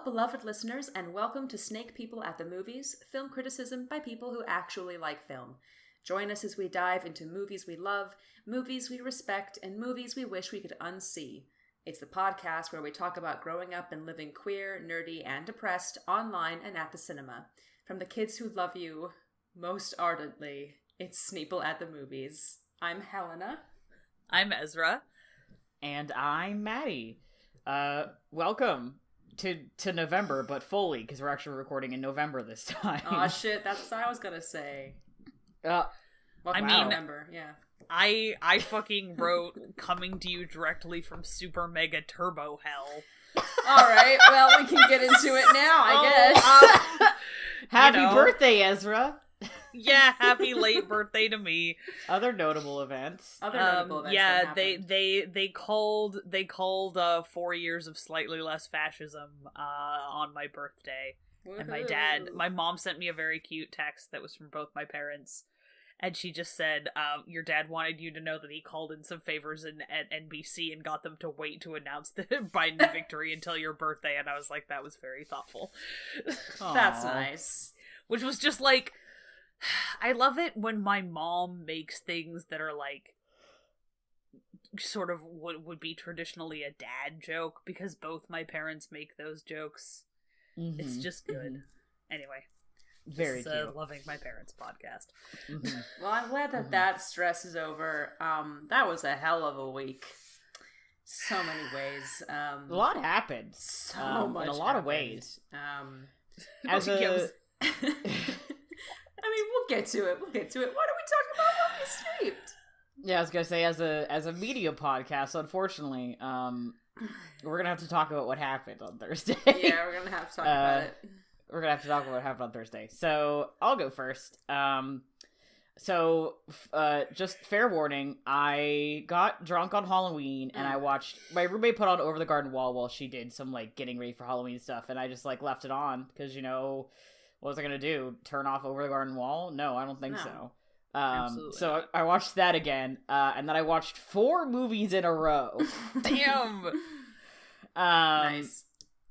Hello, beloved listeners, and welcome to Snake People at the Movies, film criticism by people who actually like film. Join us as we dive into movies we love, movies we respect, and movies we wish we could unsee. It's the podcast where we talk about growing up and living queer, nerdy, and depressed online and at the cinema. From the kids who love you most ardently, it's Sneople at the Movies. I'm Helena. I'm Ezra. And I'm Maddie. Welcome to November, but fully, because we're actually recording in November this time. Aw, shit, that's what I was gonna say. I mean, November, yeah. I fucking wrote coming to you directly from Super Mega Turbo Hell. Alright, well, we can get into it now, I guess. Happy birthday, Ezra! Yeah, happy late birthday to me. Other notable events. Yeah, they called 4 years of slightly less fascism on my birthday. Woo-hoo. And my mom sent me a very cute text that was from both my parents. And she just said, your dad wanted you to know that he called in some favors at NBC and got them to wait to announce the Biden victory until your birthday. And I was like, that was very thoughtful. That's nice. Which was just like, I love it when my mom makes things that are like, sort of what would be traditionally a dad joke, because both my parents make those jokes. Mm-hmm. It's just good. Mm-hmm. Anyway. Very cute. Loving my parents podcast. Mm-hmm. Well, I'm glad that stress is over. That was a hell of a week. So many ways. A lot happened. So much in a lot of ways. As a... I mean, we'll get to it. Why don't we talk about what we escaped? Yeah, I was gonna say, as a media podcast, unfortunately, we're gonna have to talk about what happened on Thursday. Yeah, we're gonna have to talk about it. We're gonna have to talk about what happened on Thursday. So I'll go first. Just fair warning, I got drunk on Halloween and I watched, my roommate put on Over the Garden Wall while she did some like getting ready for Halloween stuff, and I just like left it on because, you know, what was I gonna do? Turn off Over the Garden Wall? No, I don't think so. Absolutely. So I watched that again, and then I watched 4 movies in a row. Damn. Nice.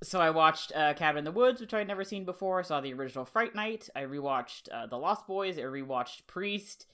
So I watched Cabin in the Woods, which I'd never seen before. Saw the original Fright Night. I rewatched The Lost Boys. I rewatched Priest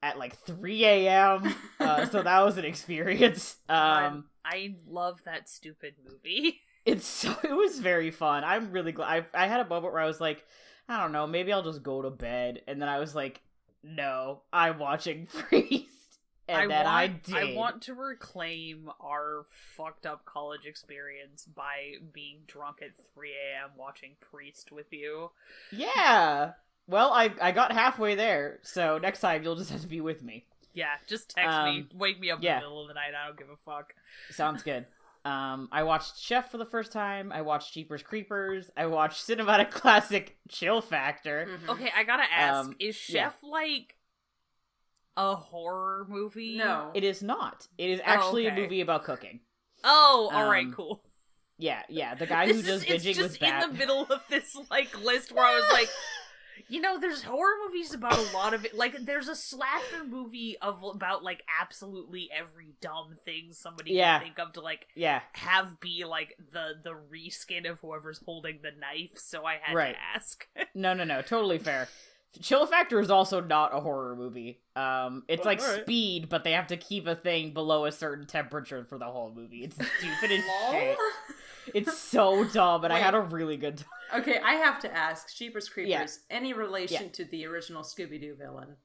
at like 3 a.m. So that was an experience. I love that stupid movie. It was very fun. I'm really glad. I had a moment where I was like, I don't know, maybe I'll just go to bed. And then I was like, no, I'm watching Priest. And I did. I want to reclaim our fucked up college experience by being drunk at 3 a.m. watching Priest with you. Yeah. Well, I got halfway there, so next time you'll just have to be with me. Yeah, just text me. Wake me up in the middle of the night. I don't give a fuck. Sounds good. I watched Chef for the first time. I watched Jeepers Creepers. I watched cinematic classic Chill Factor. Mm-hmm. Okay, I gotta ask, is Chef like a horror movie? No. It is not. It is actually a movie about cooking. Oh, alright, cool. Yeah. The guy who does binging with Bat. In the middle of this, like, list where I was like, you know, there's horror movies about a lot of it. Like, there's a slasher movie about, like, absolutely every dumb thing somebody can think of to, like, have be, like, the reskin of whoever's holding the knife, so I had to ask. No, totally fair. Chill Factor is also not a horror movie. It's like Speed, but they have to keep a thing below a certain temperature for the whole movie. It's stupid as shit. It's so dumb, and I had a really good time. Okay, I have to ask, Jeepers Creepers, any relation to the original Scooby-Doo villain?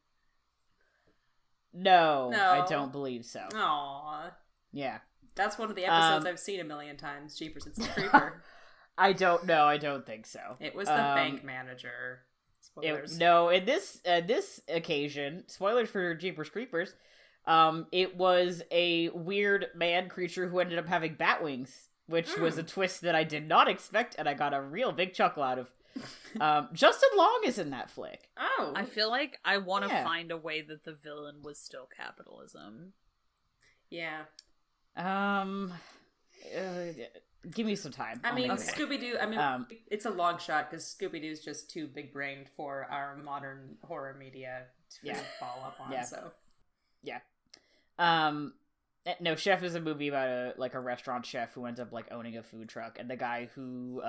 No, I don't believe so. Aww. Yeah. That's one of the episodes I've seen a million times, Jeepers, it's the Creeper. I don't know, I don't think so. It was the bank manager. Spoilers. In this occasion, spoilers for Jeepers Creepers, it was a weird man creature who ended up having bat wings, which was a twist that I did not expect, and I got a real big chuckle out of. Justin Long is in that flick. Oh. I feel like I want to find a way that the villain was still capitalism. Yeah. Give me some time. I mean, Scooby-Doo, it's a long shot, because Scooby-Doo's just too big-brained for our modern horror media to follow up on, so. Yeah. No, Chef is a movie about a restaurant chef who ends up like owning a food truck, and the guy who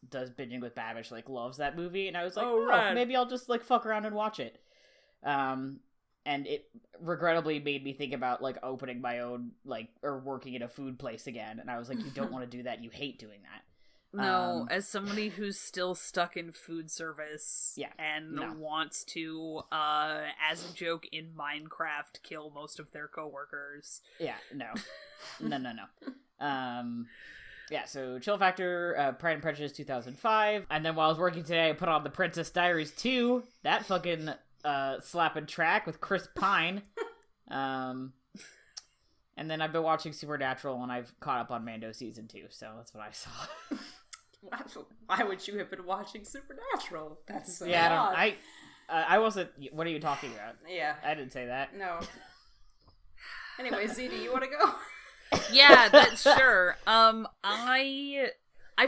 does Binging with Babish like loves that movie, and I was like, maybe I'll just like fuck around and watch it. And it regrettably made me think about like opening my own or working in a food place again, and I was like, you don't want to do that. You hate doing that. No, as somebody who's still stuck in food service and wants to, as a joke in Minecraft, kill most of their coworkers. Yeah, no. So Chill Factor, Pride and Prejudice 2005. And then while I was working today, I put on The Princess Diaries 2. That fucking slapping track with Chris Pine. And then I've been watching Supernatural, and I've caught up on Mando Season 2, so that's what I saw. Why would you have been watching Supernatural? That's so odd. I wasn't... What are you talking about? Yeah. I didn't say that. No. Anyway, Z, do you want to go? Yeah, that's sure. I've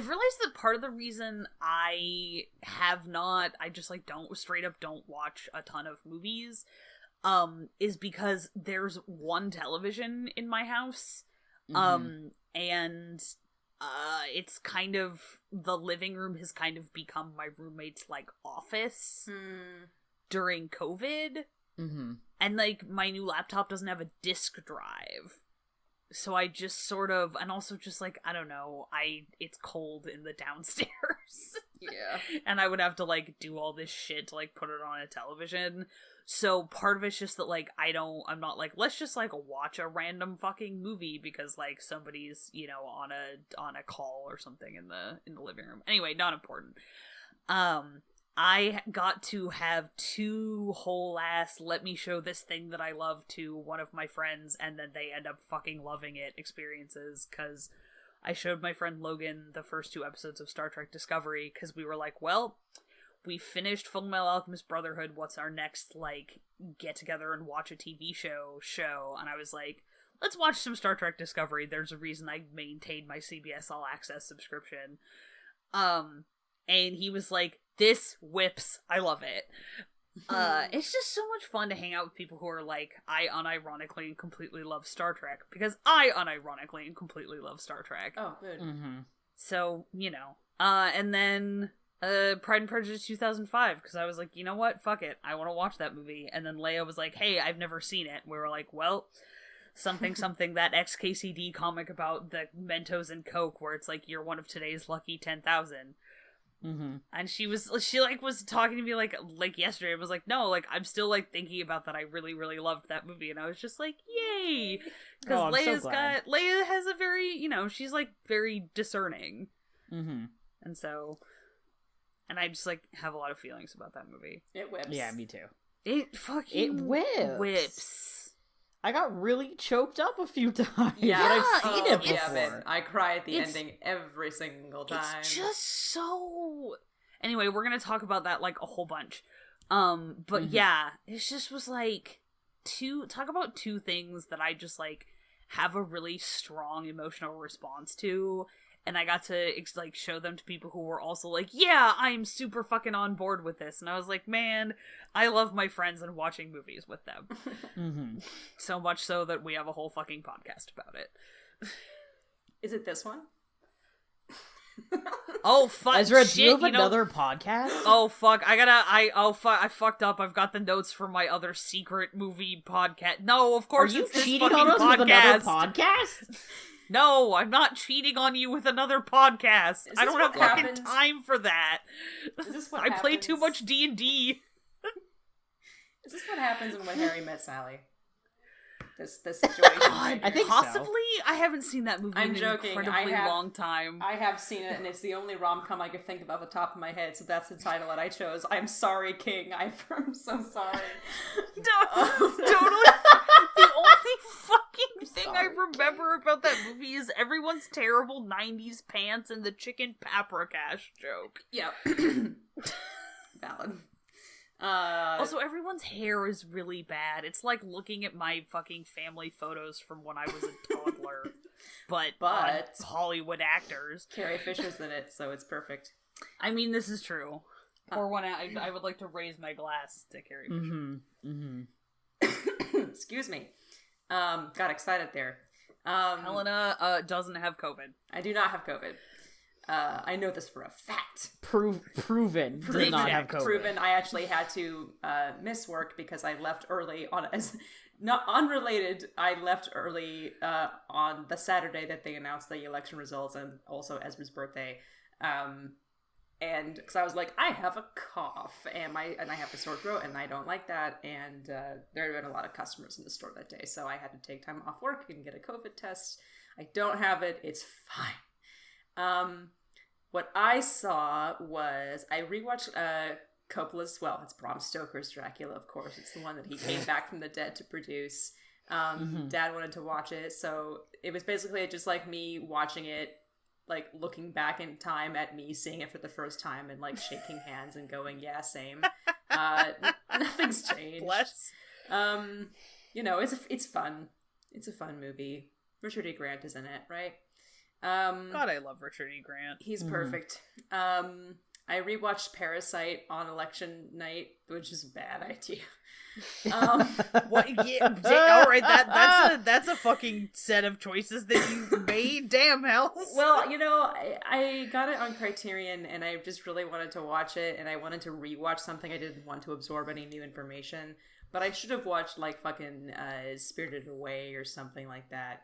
realized that part of the reason I just don't watch a ton of movies, is because there's one television in my house, and it's kind of, the living room has kind of become my roommate's like office during COVID, and like my new laptop doesn't have a disk drive. So I just sort of, and also just like, I don't know, it's cold in the downstairs. Yeah. And I would have to like do all this shit to like put it on a television. So part of it's just that like, I'm not like, let's just like watch a random fucking movie because like somebody's, on a call or something in the living room. Anyway, not important. I got to have 2 whole ass let me show this thing that I love to one of my friends, and then they end up fucking loving it experiences, because I showed my friend Logan the first 2 episodes of Star Trek Discovery, because we were like, well, we finished Fullmetal Alchemist Brotherhood, what's our next, like, get together and watch a TV show, and I was like, let's watch some Star Trek Discovery. There's a reason I maintained my CBS All Access subscription. And he was like, this whips. I love it. It's just so much fun to hang out with people who are like, I unironically and completely love Star Trek, because I unironically and completely love Star Trek. Oh, good. So, and then Pride and Prejudice 2005, because I was like, you know what? Fuck it. I want to watch that movie. And then Leia was like, hey, I've never seen it. We were like, well, something, that XKCD comic about the Mentos and Coke, where it's like, you're one of today's lucky 10,000. And she was talking to me like yesterday. I was like, no, like I'm still like thinking about that. I really, really loved that movie, and I was just like, yay, because Leia has a very, she's like very discerning, and so, and I just like have a lot of feelings about that movie. It whips. Yeah, me too. It fucking whips. I got really choked up a few times. Yeah, I've seen it before. Yeah, I cry at the ending every single time. It's just so... Anyway, we're gonna talk about that like a whole bunch. But yeah, it just was like talk about 2 things that I just like have a really strong emotional response to, and I got to like show them to people who were also like, yeah, I'm super fucking on board with this. And I was like, man, I love my friends and watching movies with them. So much so that we have a whole fucking podcast about it. Is it this one? Oh fuck, Ezra, do you have another podcast? Oh fuck, I fucked up. I've got the notes for my other secret movie podcast. No, of course, are you it's cheating this on us podcast. with another podcast? No, I'm not cheating on you with another podcast. I don't have fucking time for that. Is this what I play too much D&D. Is this what happens in When Harry Met Sally? This situation. I think possibly. So. I haven't seen that movie in an incredibly long time. I have seen it, and it's the only rom-com I could think of off the top of my head, so that's the title that I chose. I'm sorry, King. I'm so sorry. Totally. The only fucking thing I remember about that movie is everyone's terrible 90s pants and the chicken paprikash joke. Yeah. Valid. Also, everyone's hair is really bad. It's like looking at my fucking family photos from when I was a toddler, but Hollywood actors. Carrie Fisher's in it, so it's perfect. I mean, this is true. For one, I would like to raise my glass to Carrie Fisher. Excuse me. Got excited there. Helena doesn't have COVID. I do not have COVID. I know this for a fact. Proven. Did not have COVID. Proven. I actually had to miss work because I left early not unrelated. I left early on the Saturday that they announced the election results, and also Ezra's birthday. And because I was like, I have a cough, and I have a sore throat, and I don't like that. And there had been a lot of customers in the store that day, so I had to take time off work and get a COVID test. I don't have it. It's fine. What I saw was I rewatched Coppola's, well, it's Bram Stoker's Dracula, of course. It's the one that he came back from the dead to produce. Dad wanted to watch it, so it was basically just like me watching it, like looking back in time at me seeing it for the first time and like shaking hands and going, yeah, same. Nothing's changed. Bless. It's fun. It's a fun movie. Richard E. Grant is in it, right? God, I love Richard E. Grant. He's perfect. I rewatched Parasite on election night, which is a bad idea. What? Yeah, all right. That's a fucking set of choices that you made. Damn hell. Well, I got it on Criterion, and I just really wanted to watch it, and I wanted to rewatch something. I didn't want to absorb any new information, but I should have watched like fucking Spirited Away or something like that.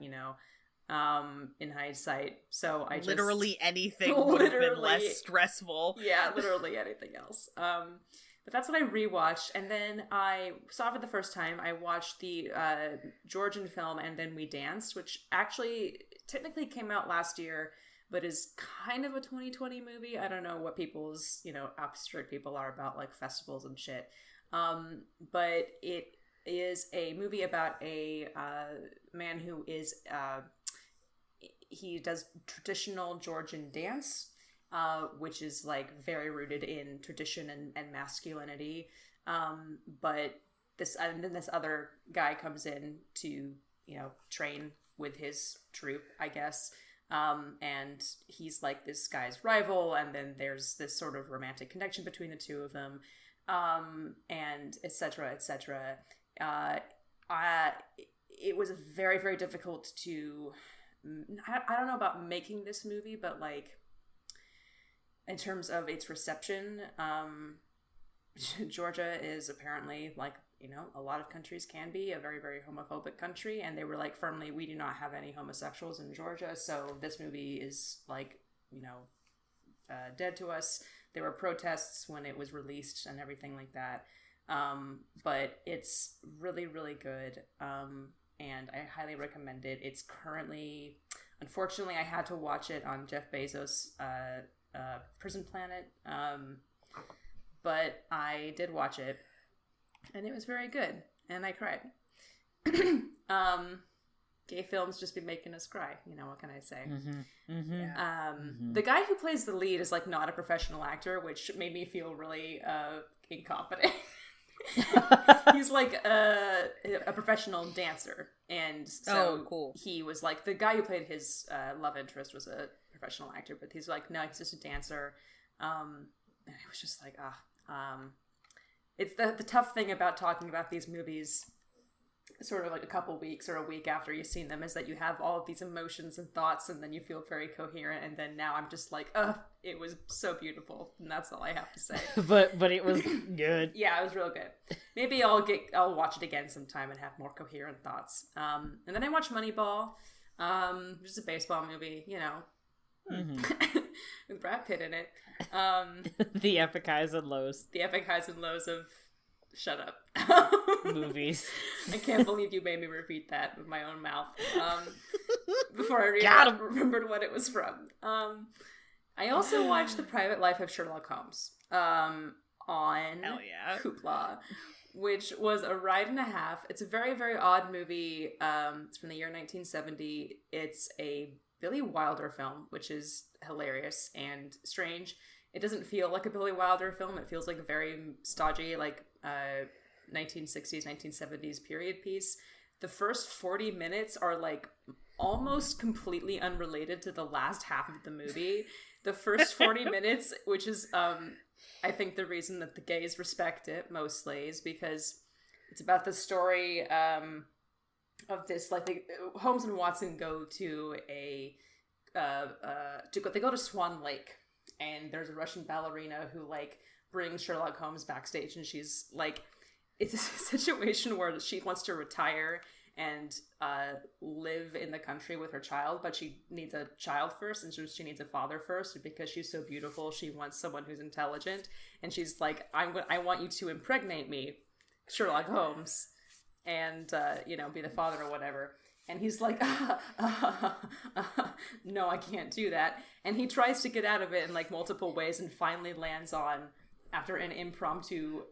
In hindsight. So I just... Literally anything would have been less stressful. Yeah, literally anything else. But that's what I rewatched. And then I saw for the first time, I watched the Georgian film And Then We Danced, which actually technically came out last year, but is kind of a 2020 movie. I don't know what people's, abstract people are about, like festivals and shit. But it is a movie about a man who is... he does traditional Georgian dance, which is like very rooted in tradition and masculinity. But this other guy comes in to, train with his troupe, I guess. And he's like this guy's rival. And then there's this sort of romantic connection between the two of them. And et cetera, et cetera. It was very, very difficult to... I don't know about making this movie, but like in terms of its reception, Georgia is apparently, like, a lot of countries can be a very, very homophobic country, and they were like firmly, we do not have any homosexuals in Georgia, so this movie is like, dead to us. There were protests when it was released and everything like that, but it's really, really good. And I highly recommend it. It's currently, unfortunately, I had to watch it on Jeff Bezos' Prison Planet, but I did watch it, and it was very good, and I cried. Gay films just be making us cry, what can I say? Yeah. The guy who plays the lead is like not a professional actor, which made me feel really incompetent. He's like a professional dancer, and so cool. He was like the guy who played his love interest was a professional actor, but he's like, no, he's just a dancer. And it was just like, it's the tough thing about talking about these movies sort of like a couple weeks or a week after you've seen them is that you have all of these emotions and thoughts, and then you feel very coherent, and then now I'm just like, it was so beautiful, and that's all I have to say. but it was good. Yeah, it was real good. Maybe I'll watch it again sometime and have more coherent thoughts. And then I watched Moneyball, which is a baseball movie, with Brad Pitt in it. The epic highs and lows. The epic highs and lows of shut up. Movies. I can't believe you made me repeat that with my own mouth. Before I remembered what it was from. I also watched The Private Life of Sherlock Holmes on Hoopla, which was a ride and a half. It's a very, very odd movie. It's from the year 1970. It's a Billy Wilder film, which is hilarious and strange. It doesn't feel like a Billy Wilder film. It feels like a very stodgy, like 1960s, 1970s period piece. The first 40 minutes are like almost completely unrelated to the last half of the movie. The first 40 minutes, which is I think the reason that the gays respect it mostly, is because it's about the story of this, like, Holmes and Watson go to they go to Swan Lake, and there's a Russian ballerina who, like, brings Sherlock Holmes backstage, and she's, like, it's a situation where she wants to retire and live in the country with her child, but she needs a child first, and so she needs a father first, because she's so beautiful, she wants someone who's intelligent, and she's like, I want you to impregnate me, Sherlock Holmes, and, be the father or whatever. And he's like, no, I can't do that. And he tries to get out of it in, like, multiple ways, and finally lands on, after an impromptu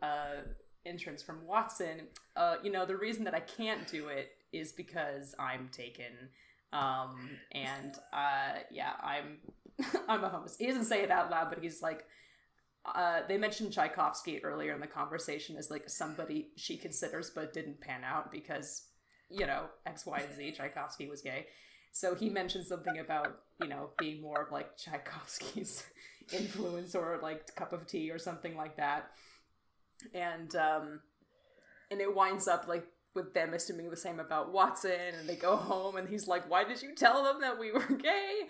entrance from Watson, the reason that I can't do it is because I'm taken. I'm a homo. He doesn't say it out loud, but he's like, they mentioned Tchaikovsky earlier in the conversation as, like, somebody she considers but didn't pan out because, X, Y, and Z, Tchaikovsky was gay. So he mentioned something about, being more of, like, Tchaikovsky's influence, or, like, cup of tea or something like that. And it winds up, like, with them assuming the same about Watson, and they go home, and he's like, why did you tell them that we were gay?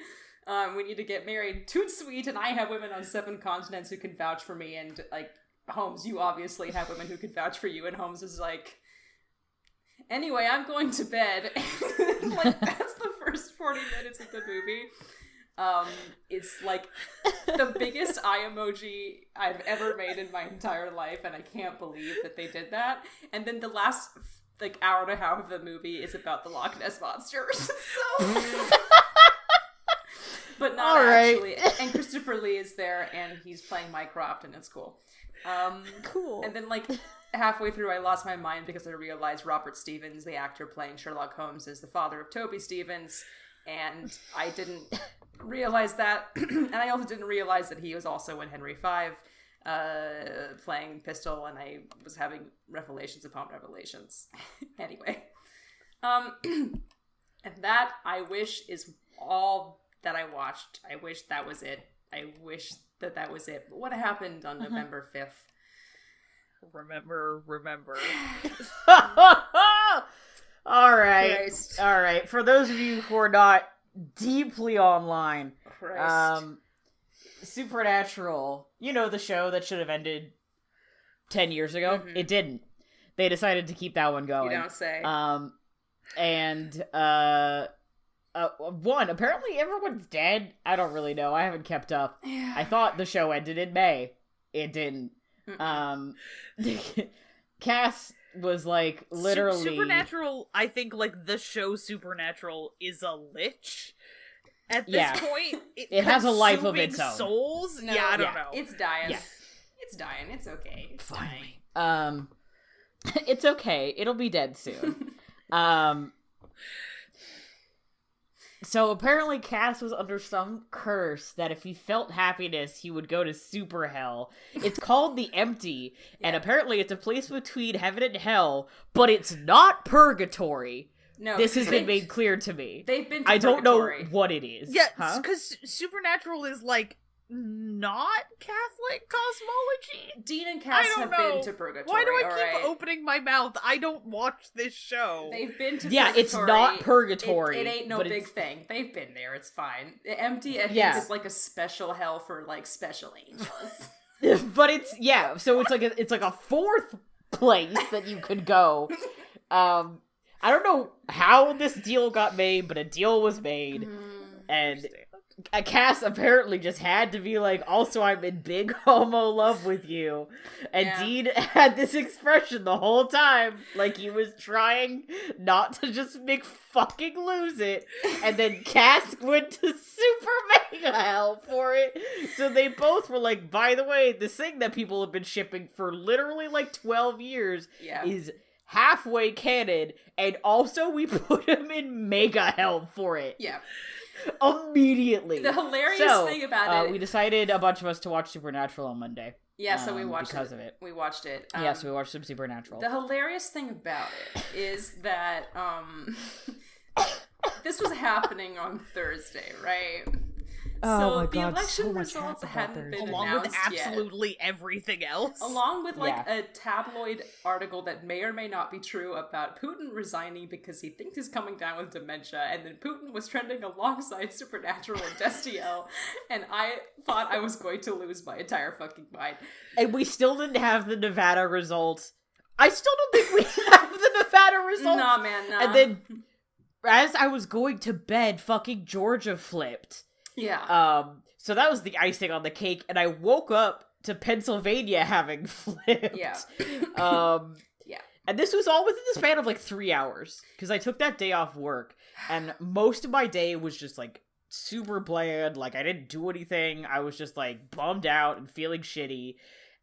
We need to get married. Toot sweet, and I have women on 7 continents who can vouch for me, and, like, Holmes, you obviously have women who can vouch for you, and Holmes is like, anyway, I'm going to bed. Like, that's the first 40 minutes of the movie. It's, like, the biggest eye emoji I've ever made in my entire life, and I can't believe that they did that. And then the last, like, hour and a half of the movie is about the Loch Ness Monster. But not actually. And Christopher Lee is there, and he's playing Mycroft, and it's cool. Cool. And then, like, halfway through, I lost my mind because I realized Robert Stevens, the actor playing Sherlock Holmes, is the father of Toby Stevens, and I didn't realize that. And I also didn't realize that he was also in Henry V, playing Pistol, and I was having revelations upon revelations. Anyway. And that, I wish, is all that I watched. I wish that was it. I wish that was it. But what happened on November 5th? Remember. All right. Christ. All right. For those of you who are not deeply online, Christ. Supernatural, the show that should have ended 10 years ago, it didn't. They decided to keep that one going. You don't say. One, apparently everyone's dead. I don't really know. I haven't kept up. Yeah. I thought the show ended in May. It didn't. Cass was, like, literally... Supernatural, I think, like, the show Supernatural is a lich. At this point, it has a life of its own. Souls? No, I don't know. It's dying. Yeah. It's dying. It's okay. It's Finally. dying. It's okay. It'll be dead soon. So apparently Cass was under some curse that if he felt happiness, he would go to Superhell. It's called the Empty, and apparently it's a place between heaven and hell, but it's not purgatory. No, this has been made clear to me. They've been to I don't purgatory. know what it is. Yeah, because Supernatural is, like, not Catholic cosmology. Dean and Cass have been to purgatory. Why do I keep opening my mouth? I don't watch this show. They've been to purgatory. It's not purgatory. It ain't no big thing. They've been there. It's fine. Empty, I think, is like a special hell for, like, special angels. But so it's like a fourth place that you could go. I don't know how this deal got made, but a deal was made. And Cass apparently just had to be like, also, I'm in big homo love with you. And Dean had this expression the whole time, like he was trying not to just fucking lose it. And then Cass went to super mega hell for it. So they both were like, by the way, this thing that people have been shipping for literally like 12 years is halfway canon. And also we put him in mega hell for it. Yeah. Immediately. The hilarious thing about it... we decided, a bunch of us, to watch Supernatural on Monday. Yeah, so we watched because of it. We watched it. So we watched some Supernatural. The hilarious thing about it is that this was happening on Thursday, right? So the election results hadn't been along announced with absolutely everything else. Along with a tabloid article that may or may not be true about Putin resigning because he thinks he's coming down with dementia, and then Putin was trending alongside Supernatural and Destiel, and I thought I was going to lose my entire fucking mind. And we still didn't have the Nevada results. I still don't think we have the Nevada results. Nah, man, nah. And then, as I was going to bed, fucking Georgia flipped. Yeah. So that was the icing on the cake, and I woke up to Pennsylvania having flipped. Yeah. Yeah. And this was all within the span of like 3 hours, because I took that day off work, and most of my day was just like super bland, like I didn't do anything, I was just like bummed out and feeling shitty.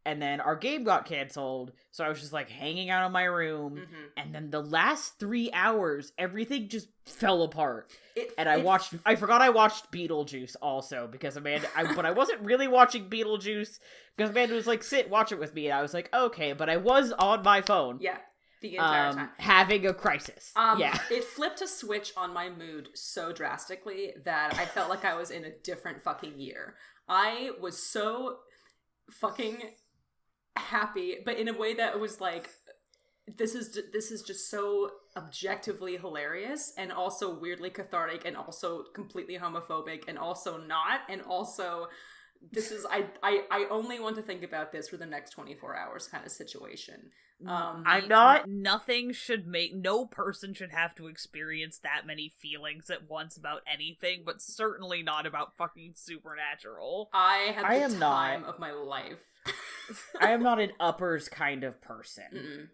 And then our game got canceled, so I was just, like, hanging out in my room. Mm-hmm. And then the last 3 hours, everything just fell apart. I forgot I watched Beetlejuice also, because but I wasn't really watching Beetlejuice, because Amanda was like, sit, watch it with me. And I was like, okay, but I was on my phone. Yeah, the entire time. Having a crisis. Yeah. It flipped a switch on my mood so drastically that I felt like I was in a different fucking year. I was so fucking happy, but in a way that was like, this is just so objectively hilarious, and also weirdly cathartic, and also completely homophobic, and also not, and also this is I only want to think about this for the next 24 hours kind of situation. No person should have to experience that many feelings at once about anything, but certainly not about fucking Supernatural. I had the time of my life. I am not an uppers kind of person.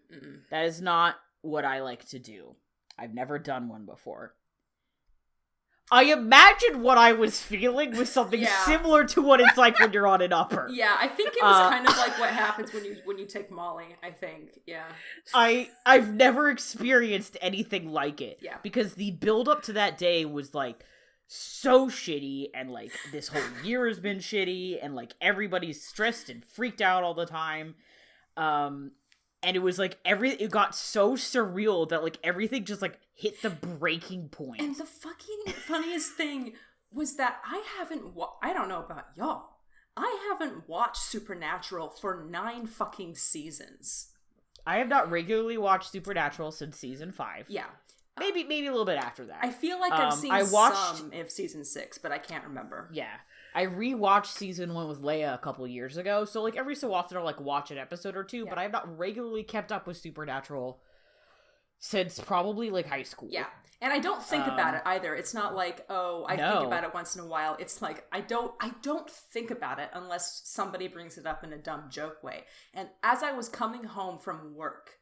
That is not what I like to do. I've never done one before. I imagine what I was feeling was something similar to what it's like when you're on an upper. Yeah, I think it was kind of like what happens when you take Molly, I think. Yeah. I've never experienced anything like it. Yeah. Because the build up to that day was like so shitty, and like this whole year has been shitty, and like everybody's stressed and freaked out all the time. And it was like it got so surreal that like everything just like hit the breaking point. And the fucking funniest thing was that I don't know about y'all, I haven't watched Supernatural for 9 fucking seasons. I have not regularly watched Supernatural since season 5. Yeah. Maybe a little bit after that. I feel like I've seen some of season 6, but I can't remember. Yeah. I rewatched season 1 with Leia a couple years ago, so like every so often I'll like watch an episode or two, but I have not regularly kept up with Supernatural since probably like high school. Yeah. And I don't think about it either. It's not like, think about it once in a while. It's like I don't think about it unless somebody brings it up in a dumb joke way. And as I was coming home from work,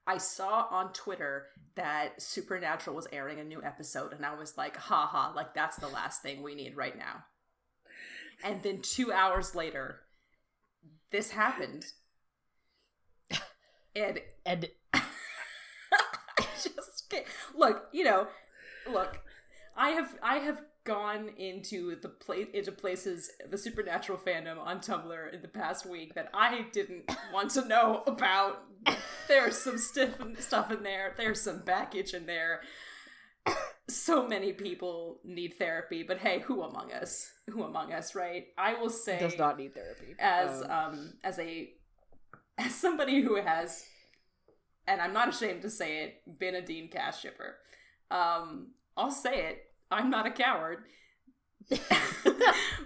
I saw on Twitter that Supernatural was airing a new episode, and I was like, haha, like that's the last thing we need right now. And then 2 hours later, this happened. And I just can't. Look, I have gone into places, the Supernatural fandom on Tumblr in the past week that I didn't want to know about. There's some stuff in there. There's some baggage in there. So many people need therapy, but hey, who among us? Who among us, right? I will say, does not need therapy. As somebody who has, and I'm not ashamed to say it, been a Dean Cass shipper. I'll say it. I'm not a coward.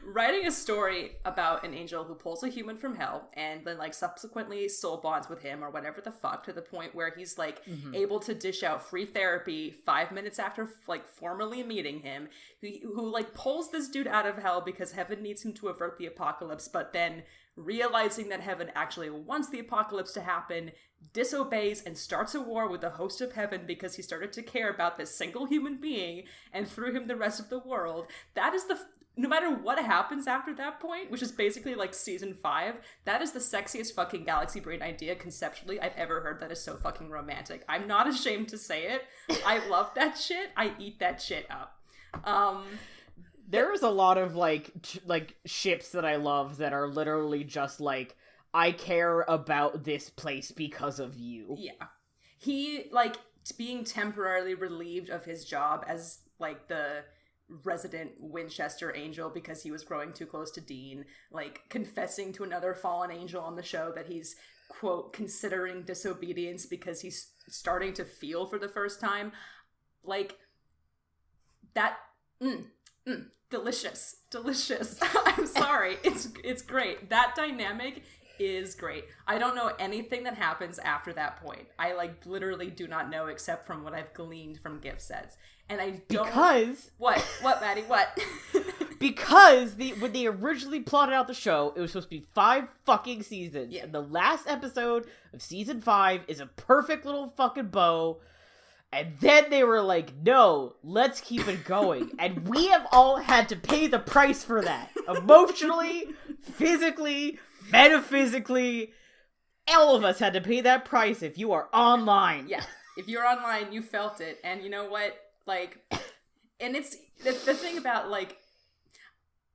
Writing a story about an angel who pulls a human from hell and then like subsequently soul bonds with him or whatever the fuck, to the point where he's like able to dish out free therapy 5 minutes after like formally meeting him, who like pulls this dude out of hell because heaven needs him to avert the apocalypse, but then realizing that heaven actually wants the apocalypse to happen, disobeys and starts a war with the host of heaven because he started to care about this single human being, and through him the rest of the world. That is no matter what happens after that point, which is basically like season 5, that is the sexiest fucking galaxy brain idea conceptually I've ever heard. That is so fucking romantic. I'm not ashamed to say it. I love that shit. I eat that shit up. There's a lot of like ships that I love that are literally just like, I care about this place because of you. Yeah. He, like, being temporarily relieved of his job as, like, the resident Winchester angel because he was growing too close to Dean, like confessing to another fallen angel on the show that he's, quote, considering disobedience because he's starting to feel for the first time. Like, that, delicious. I'm sorry. It's great. That dynamic is great. I don't know anything that happens after that point. I, like, literally do not know except from what I've gleaned from gift sets. And I don't... Because... What, Maddie? What? Because when they originally plotted out the show, it was supposed to be 5 fucking seasons. Yeah. And the last episode of season 5 is a perfect little fucking bow. And then they were like, no, let's keep it going. And we have all had to pay the price for that. Emotionally, physically, metaphysically. All of us had to pay that price if you are online. Yeah. If you're online, you felt it. And you know what? Like, and it's the thing about, like,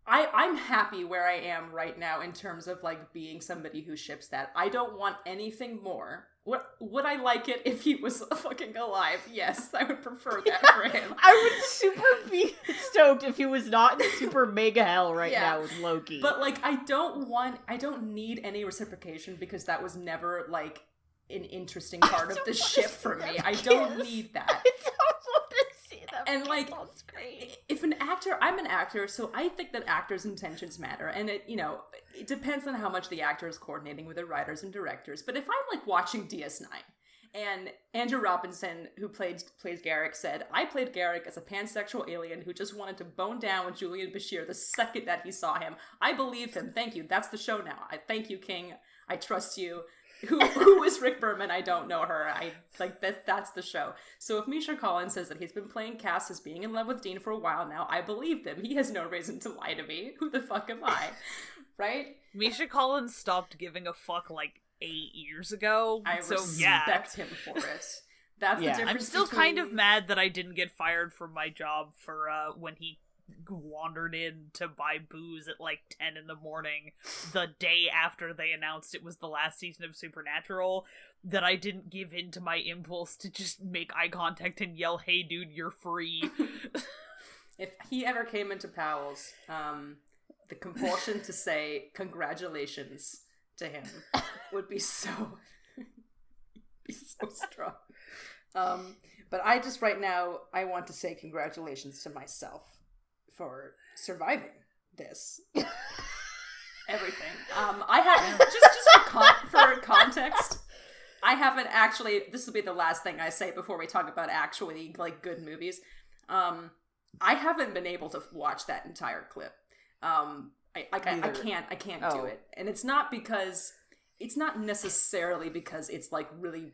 I'm happy where I am right now in terms of, like, being somebody who ships that. I don't want anything more. Would I like it if he was fucking alive? Yes, I would prefer that for him. I would super be stoked if he was not in super mega hell right now with Loki. But, like, I don't need any reciprocation because that was never, like, an interesting part of the ship for me. I don't need that. I don't want to see them and, like, on screen. If an actor, I'm an actor, so I think that actors' intentions matter. And it, you know, it depends on how much the actor is coordinating with the writers and directors. But if I'm, like, watching DS9 and Andrew Robinson, who plays Garrick, said, I played Garrick as a pansexual alien who just wanted to bone down with Julian Bashir the second that he saw him. I believe him. Thank you. That's the show now. I thank you, King. I trust you. Who is Rick Berman? I don't know her. That's the show. So if Misha Collins says that he's been playing Cass as being in love with Dean for a while now, I believe them. He has no reason to lie to me. Who the fuck am I? Right? Misha Collins stopped giving a fuck like 8 years ago. I respect him for it. That's the difference. I'm still kind of mad that I didn't get fired from my job for when he wandered in to buy booze at like 10 in the morning the day after they announced it was the last season of Supernatural, that I didn't give in to my impulse to just make eye contact and yell, hey dude, you're free. If he ever came into Powell's, the compulsion to say congratulations to him would be so strong. But I just right now, I want to say congratulations to myself for surviving this. Everything. I haven't, just for context, I haven't actually, this will be the last thing I say before we talk about actually, like, good movies. I haven't been able to watch that entire clip. I can't do it. And it's not necessarily because it's, like, really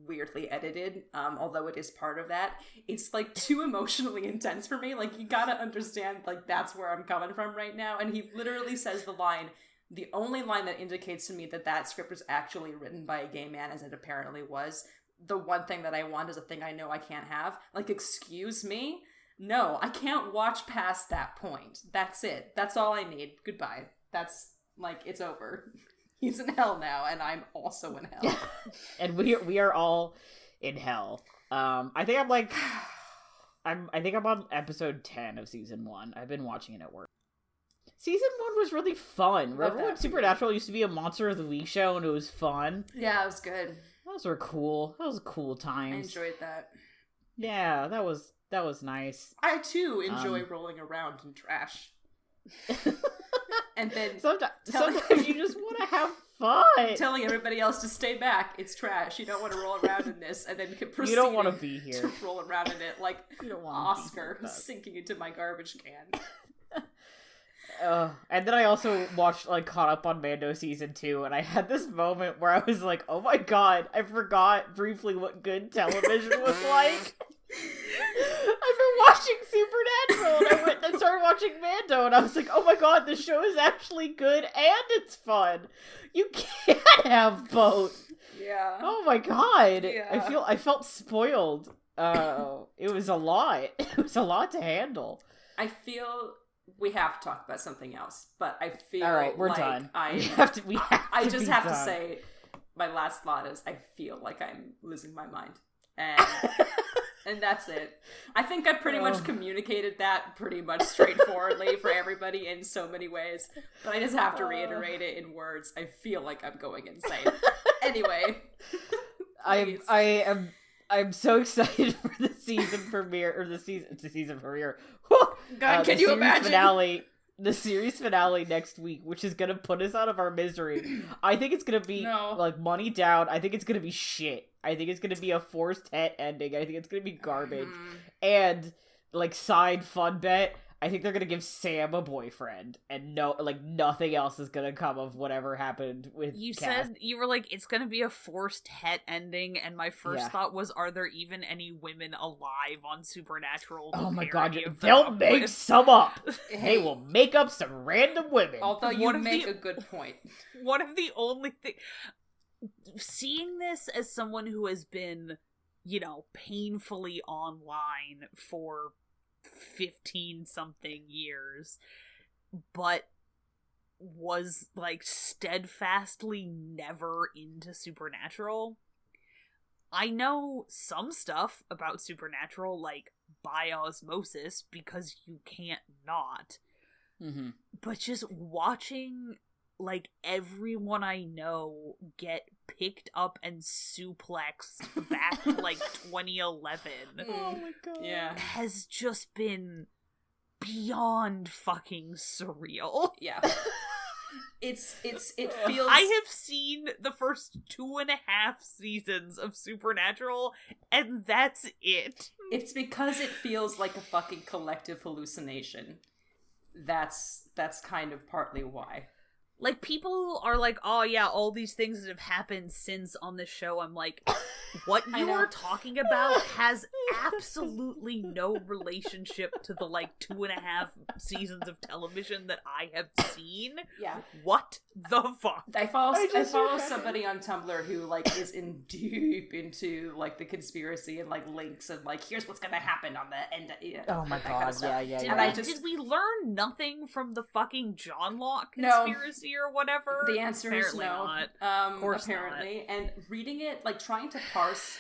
weirdly edited, although it is part of that. It's, like, too emotionally intense for me. Like, you gotta understand, like, that's where I'm coming from right now. And he literally says the only line that indicates to me that script was actually written by a gay man, as it apparently was. The one thing that I want is a thing I know I can't have. Like, excuse me? No, I can't watch past that point. That's it. That's all I need. Goodbye. That's, like, it's over. He's in hell now, and I'm also in hell. And we are all in hell. I think I'm on episode 10 of season 1. I've been watching it at work. Season 1 was really fun. Remember when Supernatural used to be a Monster of the Week show and it was fun? Yeah, it was good. Those were cool. That was cool times. I enjoyed that. Yeah, that was nice. I too enjoy rolling around in trash. And then sometimes you just want to have fun. Telling everybody else to stay back. It's trash. You don't want to roll around in this. And then proceeding you don't want to be here to roll around in it like Oscar sinking into my garbage can. And then I also caught up on Mando season 2, and I had this moment where I was like, oh my god, I forgot briefly what good television was like. I've been watching Supernatural, and I went and started watching Mando, and I was like, oh my god, this show is actually good and it's fun. You can't have both. Yeah. Oh my god. Yeah. I felt spoiled. It was a lot. It was a lot to handle. I feel we have to talk about something else, but I feel all right, we're like done. I just have to say, my last thought is I feel like I'm losing my mind. And And that's it. I think I pretty much communicated that pretty much straightforwardly for everybody in so many ways. But I just have to reiterate it in words. I feel like I'm going insane. Anyway. I'm so excited for the season premiere, or the season premiere. God, can you imagine? The series finale next week, which is gonna put us out of our misery. I think it's gonna be like money down. I think it's gonna be shit. I think it's gonna be a forced het ending. I think it's gonna be garbage. And like side fun bet, I think they're gonna give Sam a boyfriend, and nothing else is gonna come of whatever happened with. You Cass. said you were like, it's gonna be a forced het ending, and my first thought was, are there even any women alive on Supernatural? Oh my god, they'll make some up. They will make up some random women. Although you make a good point. One of the only things, seeing this as someone who has been, painfully online for 15-something years, but was like steadfastly never into Supernatural. I know some stuff about Supernatural, like by osmosis, because you can't not. Mm-hmm. But just watching like everyone I know get picked up and suplexed back to like 2011. Oh my god. Yeah. Has just been beyond fucking surreal. Yeah. It feels... I have seen the first 2.5 seasons of Supernatural, and that's it. It's because it feels like a fucking collective hallucination. That's kind of partly why. Like, people are like, oh yeah, all these things that have happened since on this show. I'm like, what you are talking about has absolutely no relationship to the, 2.5 seasons of television that I have seen. Yeah. What the fuck? I follow somebody on Tumblr who, is deep into, the conspiracy and, links and, here's what's gonna happen on the end. Oh my god, kind of yeah. Did we learn nothing from the fucking John Locke conspiracy or whatever? The answer apparently is no. Not. Of course apparently. Not. And reading it, trying to parse,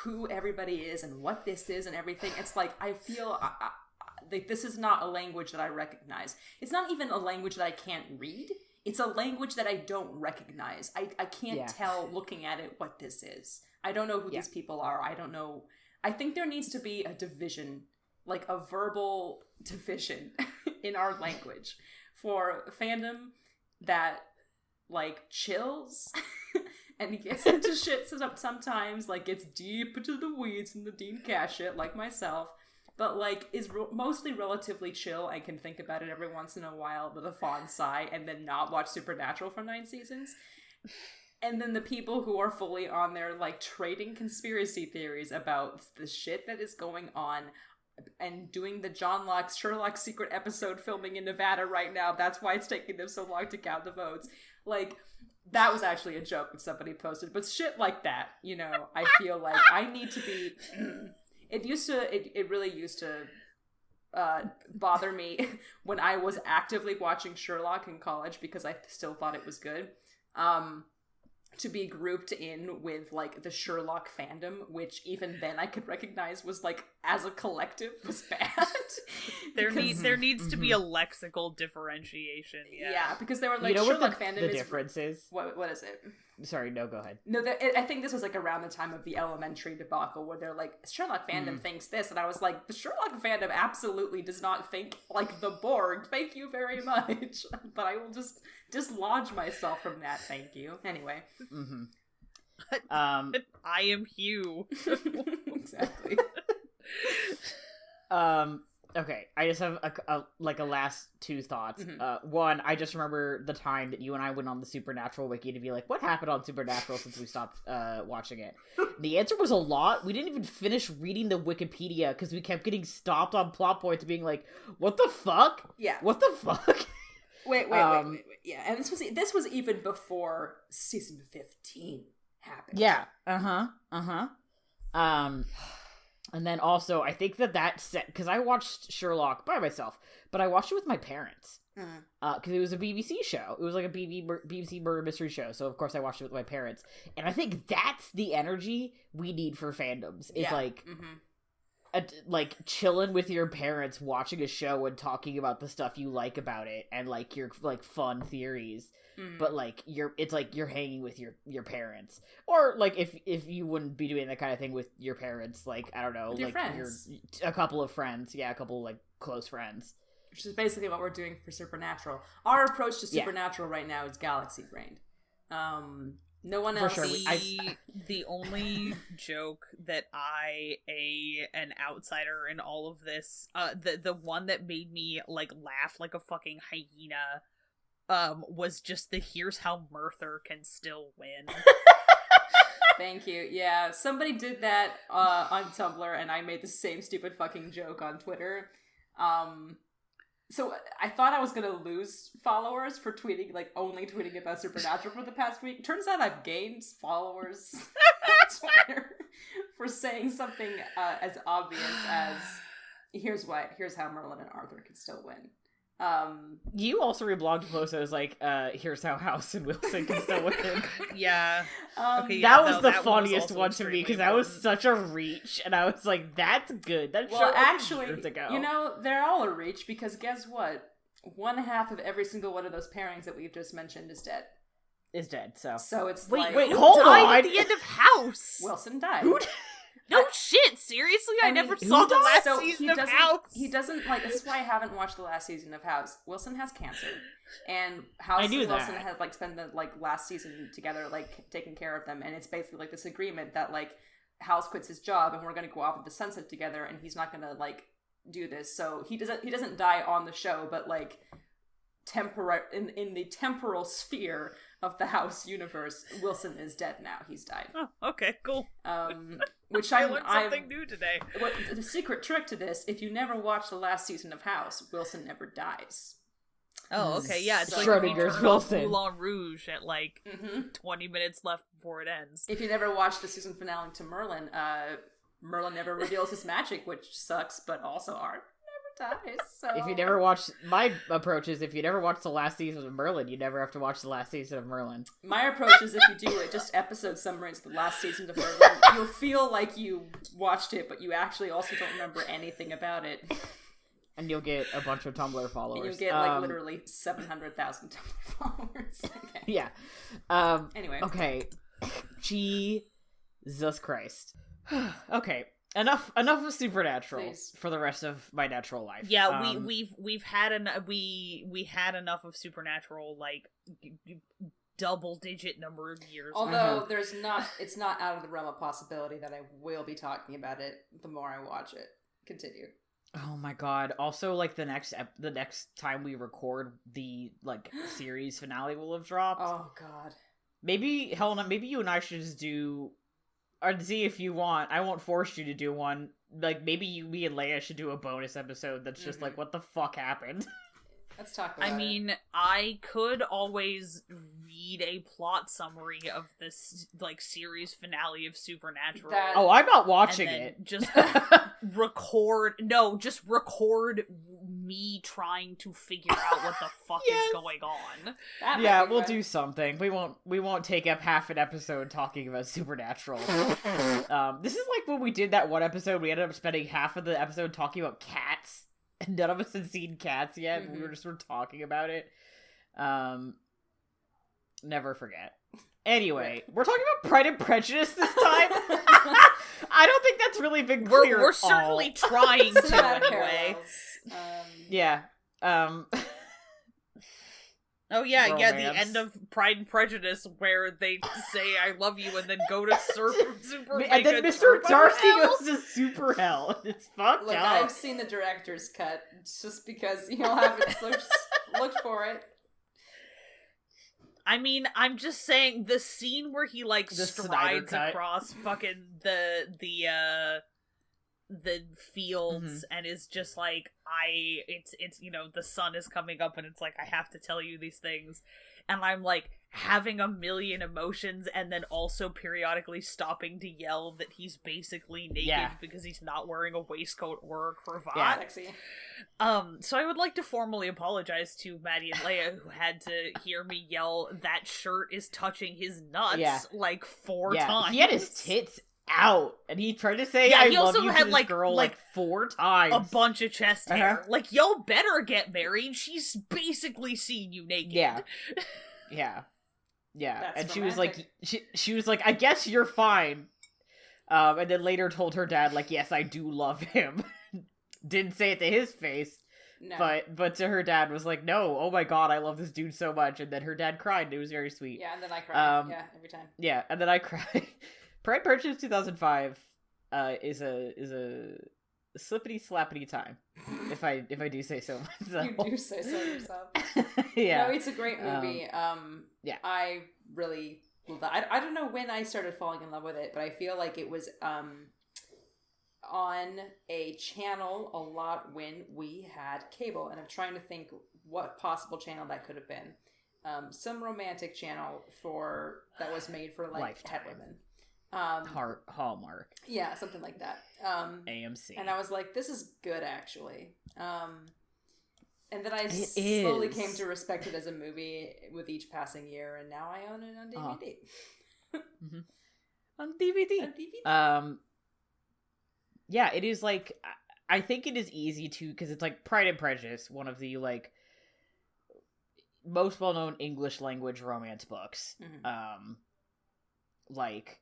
who everybody is and what this is and everything, it's I feel... this is not a language that I recognize. It's not even a language that I can't read. It's a language that I don't recognize. I can't tell looking at it what this is. I don't know who these people are. I don't know. I think there needs to be a division, a verbal division in our language for fandom that, chills and gets into shit sometimes, gets deep into the weeds and the Dean Cash shit, like myself. But, is mostly relatively chill and can think about it every once in a while with a fond sigh and then not watch Supernatural for 9 seasons. And then the people who are fully on there, trading conspiracy theories about the shit that is going on and doing the John Locke Sherlock secret episode filming in Nevada right now. That's why it's taking them so long to count the votes. That was actually a joke that somebody posted. But shit like that, I feel like I need to be... It really used to bother me when I was actively watching Sherlock in college because I still thought it was good. To be grouped in with the Sherlock fandom, which even then I could recognize was as a collective was bad. There needs to be a lexical differentiation. Yeah, because they were Sherlock fandom. The difference is what is it? Sorry, no, go ahead. No, I think this was around the time of the Elementary debacle where they're Sherlock fandom thinks this, and I was the Sherlock fandom absolutely does not think the Borg. Thank you very much, but I will just dislodge myself from that. Thank you. Anyway. Mm-hmm. I am Hugh. Exactly. Okay, I just have a last 2 thoughts. Mm-hmm. One, I just remember the time that you and I went on the Supernatural wiki to be what happened on Supernatural since we stopped watching it? The answer was a lot. We didn't even finish reading the Wikipedia because we kept getting stopped on plot points being what the fuck? Yeah. What the fuck? Wait. Yeah, and this was even before season 15 happened. Yeah. And then also, I think that set, because I watched Sherlock by myself, but I watched it with my parents. Because it was a BBC show. It was a BBC murder mystery show, so of course I watched it with my parents. And I think that's the energy we need for fandoms. Is like chilling with your parents, watching a show and talking about the stuff you like about it and like your like fun theories. But like it's like you're hanging with your parents, or like if you wouldn't be doing that kind of thing with your parents, like I don't know, your like friends. a couple of friends, a couple of, like close friends, which is basically what we're doing for Supernatural. Our approach to Supernatural right now is galaxy brained. No one else. For sure. The only joke that an outsider in all of this, the one that made me like laugh like a fucking hyena, was just the here's how Merthyr can still win. Thank you. Yeah, somebody did that on Tumblr, and I made the same stupid fucking joke on Twitter. So I thought I was gonna lose followers for only tweeting about Supernatural for the past week. Turns out I've gained followers on Twitter for saying something as obvious as here's how Merlin and Arthur can still win. You also reblogged a post that was like, here's how House and Wilson can still win. Yeah. That was the funniest one to me, because that was such a reach, and I was like, that's good. That well, actually, years ago. They're all a reach, because guess what? One half of every single one of those pairings that we've just mentioned is dead. So it's wait, like... hold on! At the end of House! Wilson died. No shit, seriously? I never saw the last season of House. He doesn't, this is why I haven't watched the last season of House. Wilson has cancer. And House and Wilson had, spent the, last season together, taking care of them. And it's basically, this agreement that, House quits his job and we're going to go off into the sunset together and he's not going to, do this. So he doesn't die on the show, but, in the temporal sphere of the House universe, Wilson is dead now. He's died. Oh, okay, cool. Which I learned something new today. What the secret trick to this? If you never watch the last season of House, Wilson never dies. Oh, okay, yeah. It's Schrodinger's Wilson. Moulin Rouge at 20 minutes left before it ends. If you never watched the season finale to Merlin, Merlin never reveals his magic, which sucks, but also Art never dies. So if you never watched, my approach is if you never watched the last season of Merlin, you never have to watch the last season of Merlin. My approach is if you do just episode summaries of the last season of Merlin, you'll feel like you watched it, but you actually also don't remember anything about it. And you'll get a bunch of Tumblr followers. And you'll get literally 700,000 Tumblr followers. Okay. Yeah. Anyway. Okay. Jesus Christ. Okay. Enough of Supernatural for the rest of my natural life. Yeah, we've had we had enough of Supernatural double-digit number of years. Although it's not out of the realm of possibility that I will be talking about it the more I watch it. Continue. Oh my god. Also, the next time we record, the series finale will have dropped. Oh god. Maybe Helena, you and I should just do, or see if you want. I won't force you to do one. Maybe me and Leia should do a bonus episode that's just what the fuck happened. Let's talk about it. I could always read a plot summary of this series finale of Supernatural. I'm not watching it. Just record me trying to figure out what the fuck is going on. Yeah, we'll do something. We won't take up half an episode talking about Supernatural. This is like when we did that one episode, we ended up spending half of the episode talking about cats. And none of us had seen Cats yet. Mm-hmm. We were just talking about it. Never forget. Anyway, we're talking about Pride and Prejudice this time. I don't think that's really been clear. We're certainly trying to anyway. Yeah. Oh yeah, romance. The end of Pride and Prejudice where they say "I love you" and then go to super. And then Mr. Darcy goes to Superhell. It's fucked up. I've seen the director's cut just because you'll have it. So just look for it. I mean, I'm just saying the scene where he strides across fucking the fields and is just it's the sun is coming up and it's I have to tell you these things, and I'm having a million emotions and then also periodically stopping to yell that he's basically naked because he's not wearing a waistcoat or a cravat. Yeah. Sexy. So I would like to formally apologize to Maddie and Leia who had to hear me yell that shirt is touching his nuts 4 times. He had his tits out, and he tried to say I love you to this girl like 4 times. A bunch of chest hair. Like, y'all better get married. She's basically seen you naked. Yeah. That's and romantic. she was like, she was like, I guess you're fine. And then later told her dad, like, yes, I do love him. Didn't say it to his face. No. But to her dad was like, no, oh my god, I love this dude so much. And then her dad cried, and it was very sweet. Yeah, and then I cried. Every time. Yeah, and then I cried. Pride and Prejudice 2005 is a slippity slappity time, if I do say so myself. You do say so yourself. Yeah. No, it's a great movie. Yeah. I really love that. I don't know when I started falling in love with it, but I feel like it was on a channel a lot when we had cable, and I'm trying to think what possible channel that could have been. Some romantic channel that was made for like het women. Hallmark. Yeah, something like that. AMC. And I was like, this is good actually. And then I slowly came to respect it as a movie with each passing year, and now I own it on DVD. Mm-hmm. On DVD. Yeah, it is like, I think it is easy to, because it's like Pride and Prejudice, one of the like most well-known English language romance books. Mm-hmm. Like,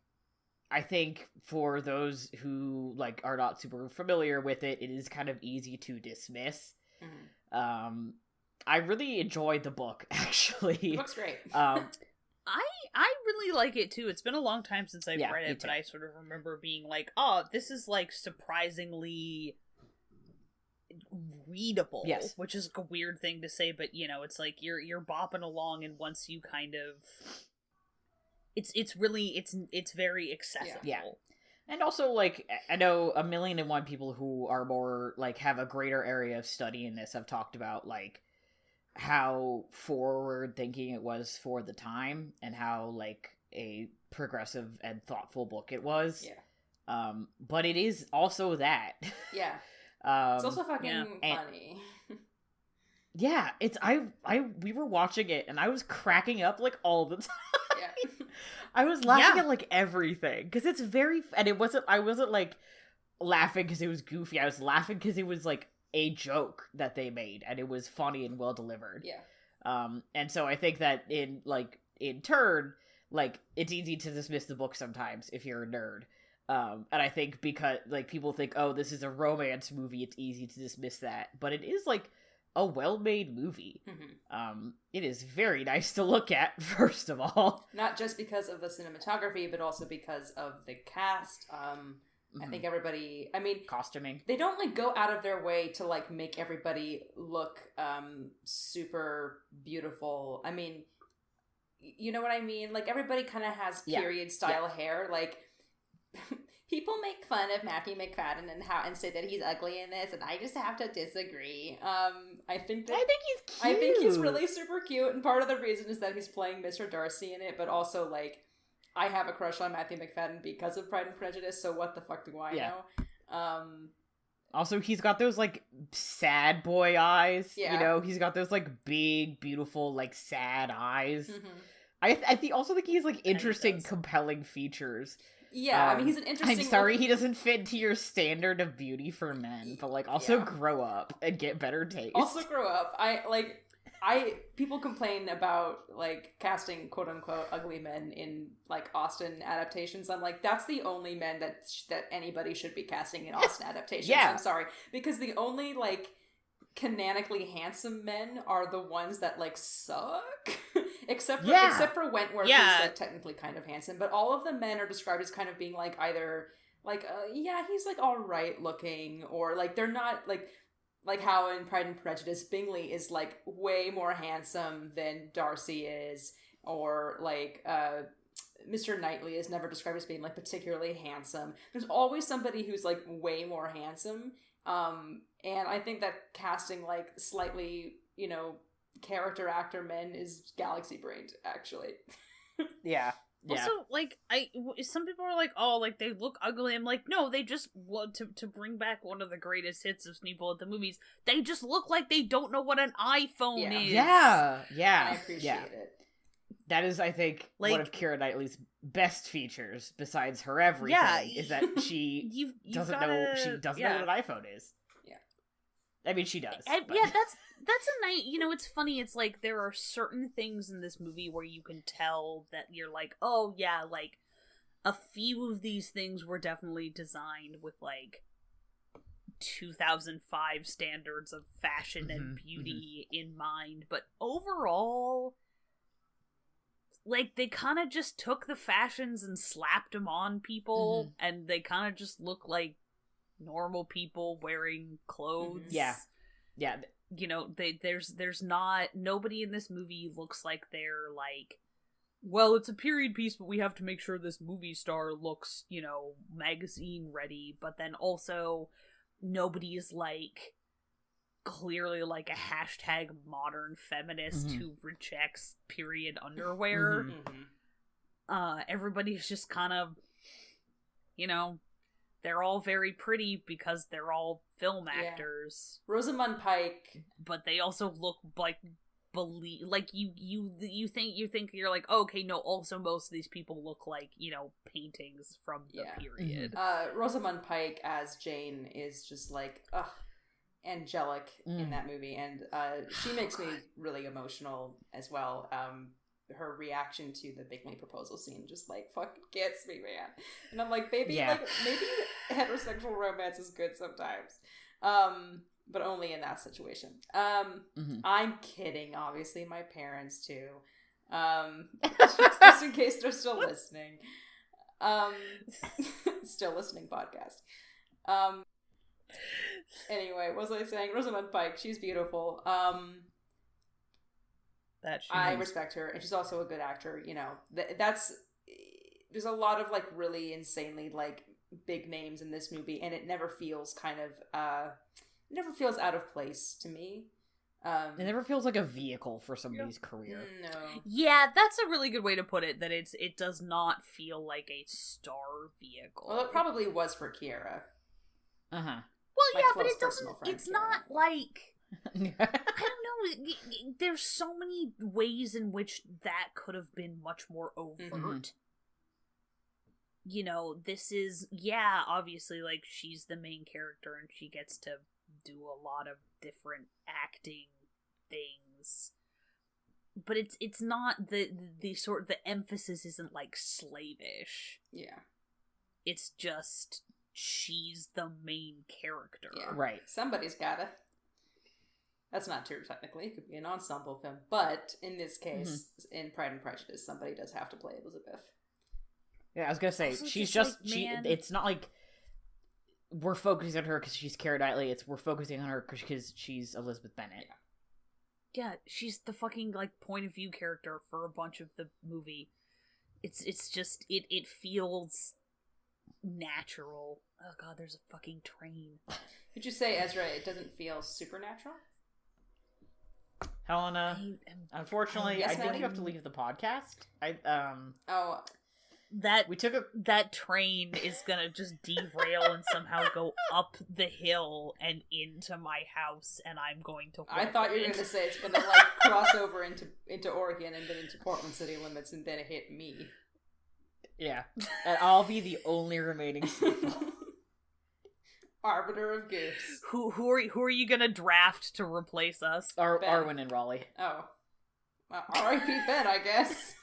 I think for those who like are not super familiar with it, it is kind of easy to dismiss. Mm-hmm. I really enjoyed the book, actually. It looks great. I really like it too. It's been a long time since I've read it, but I sort of remember being like, oh, this is like surprisingly readable. Yes. Which is a weird thing to say, but you know, it's like you're bopping along, and once you kind of it's very accessible. Yeah. And also, like, I know 1,000,001 people who are more, like, have a greater area of study in this have talked about, like, how forward-thinking it was for the time, and how, like, a progressive and thoughtful book it was. Yeah. But it is also that. Yeah. It's also fucking funny. Yeah, we were watching it, and I was cracking up, like, all the time. Yeah. I was laughing at, like, everything, because it's very, and I wasn't, like, laughing because it was goofy, I was laughing because it was, like, a joke that they made, and it was funny and well delivered. Yeah. And so I think that in turn, like, it's easy to dismiss the book sometimes if you're a nerd. And I think because, like, people think, oh, this is a romance movie, it's easy to dismiss that, but it is, like, a well-made movie. Mm-hmm. It is very nice to look at, first of all. Not just because of the cinematography, but also because of the cast. I think everybody, I mean... Costuming. They don't, like, go out of their way to, like, make everybody look super beautiful. I mean, you know what I mean? Like, everybody kind of has period-style hair. Like, people make fun of Matthew McFadden and say that he's ugly in this, and I just have to disagree. I think he's cute. I think he's really super cute, and part of the reason is that he's playing Mr. Darcy in it, but also, like, I have a crush on Matthew McFadden because of Pride and Prejudice, so what the fuck do I know? Also, he's got those, like, sad boy eyes. Yeah. You know, he's got those, like, big, beautiful, like, sad eyes. Mm-hmm. I also think he's, like, interesting, compelling features. Yeah, I mean, he's an interesting... I'm sorry he doesn't fit into your standard of beauty for men, but, like, also grow up and get better taste. Also grow up. People complain about, like, casting quote-unquote ugly men in, like, Austen adaptations. I'm like, that's the only men that anybody should be casting in Austen adaptations. Yeah. I'm sorry. Because the only, like, canonically handsome men are the ones that, like, suck. except for Wentworth, who's, like, technically kind of handsome. But all of the men are described as kind of being, like, either, like, he's, like, alright looking, or, like, they're not, like how in Pride and Prejudice, Bingley is, like, way more handsome than Darcy is, or, like, Mr. Knightley is never described as being, like, particularly handsome. There's always somebody who's, like, way more handsome, and I think that casting, like, slightly, you know, character actor men is galaxy brained, actually. Yeah. Also, like, some people are like, oh, like, they look ugly. I'm like, no, they just want to bring back one of the greatest hits of Sneople at the movies. They just look like they don't know what an iPhone is. Yeah. I appreciate it. That is, I think, one of Keira Knightley's best features, besides her everything, is that she doesn't know what an iPhone is. Yeah. I mean, she does. Yeah, that's a nice, it's funny, it's like, there are certain things in this movie where you can tell that you're like, oh yeah, like, a few of these things were definitely designed with, like, 2005 standards of fashion and beauty in mind, but overall, like, they kind of just took the fashions and slapped them on people, and they kind of just look like normal people wearing clothes. Yeah. There's not, nobody in this movie looks like they're like, well, it's a period piece, but we have to make sure this movie star looks, magazine ready, but then also nobody is like clearly like a hashtag modern feminist who rejects period underwear. Everybody's just kind of, they're all very pretty because they're all film actors. Rosamund Pike, but they also look like you think you're like, oh, okay, no, also most of these people look like, paintings from the period. Rosamund Pike as Jane is just like, angelic in that movie, and she makes me really emotional as well. Her reaction to the Bingley proposal scene just like fucking gets me, man. And I'm like, baby, like maybe heterosexual romance is good sometimes, but only in that situation. I'm kidding, obviously. My parents too, just in case they're still listening. Still listening podcast. Anyway, what was I saying? Rosamund Pike, she's beautiful. I respect her, and she's also a good actor. There's a lot of like really insanely like big names in this movie, and it never feels never feels out of place to me. It never feels like a vehicle for somebody's career. No. Yeah, that's a really good way to put it. That it does not feel like a star vehicle. Well, it probably was for Keira. Well, yeah, but it doesn't. It's Keira. Not like I don't know. There's so many ways in which that could have been much more overt. This is obviously like she's the main character and she gets to do a lot of different acting things, but it's not the emphasis isn't like slavish. Yeah, it's just she's the main character. Yeah. Right. Somebody's gotta. That's not true technically. It could be an ensemble film, but in this case, in Pride and Prejudice, somebody does have to play Elizabeth. Yeah, I was gonna say she's just like, it's not like we're focusing on her because she's Keira Knightley. We're focusing on her because she's Elizabeth Bennet. Yeah, she's the fucking like point of view character for a bunch of the movie. It's just it feels natural. Oh god, there's a fucking train. Did you say, Ezra, it doesn't feel supernatural? Helena, unfortunately, I think you have to leave the podcast. That train is gonna just derail and somehow go up the hill and into my house, and I'm going to. I thought you were gonna say it's gonna like cross over into Oregon and then into Portland city limits, and then hit me. Yeah, and I'll be the only remaining Sneople. Arbiter of goose. Who are you gonna draft to replace us? Arwen and Raleigh. Oh, well, R.I.P. Ben, I guess.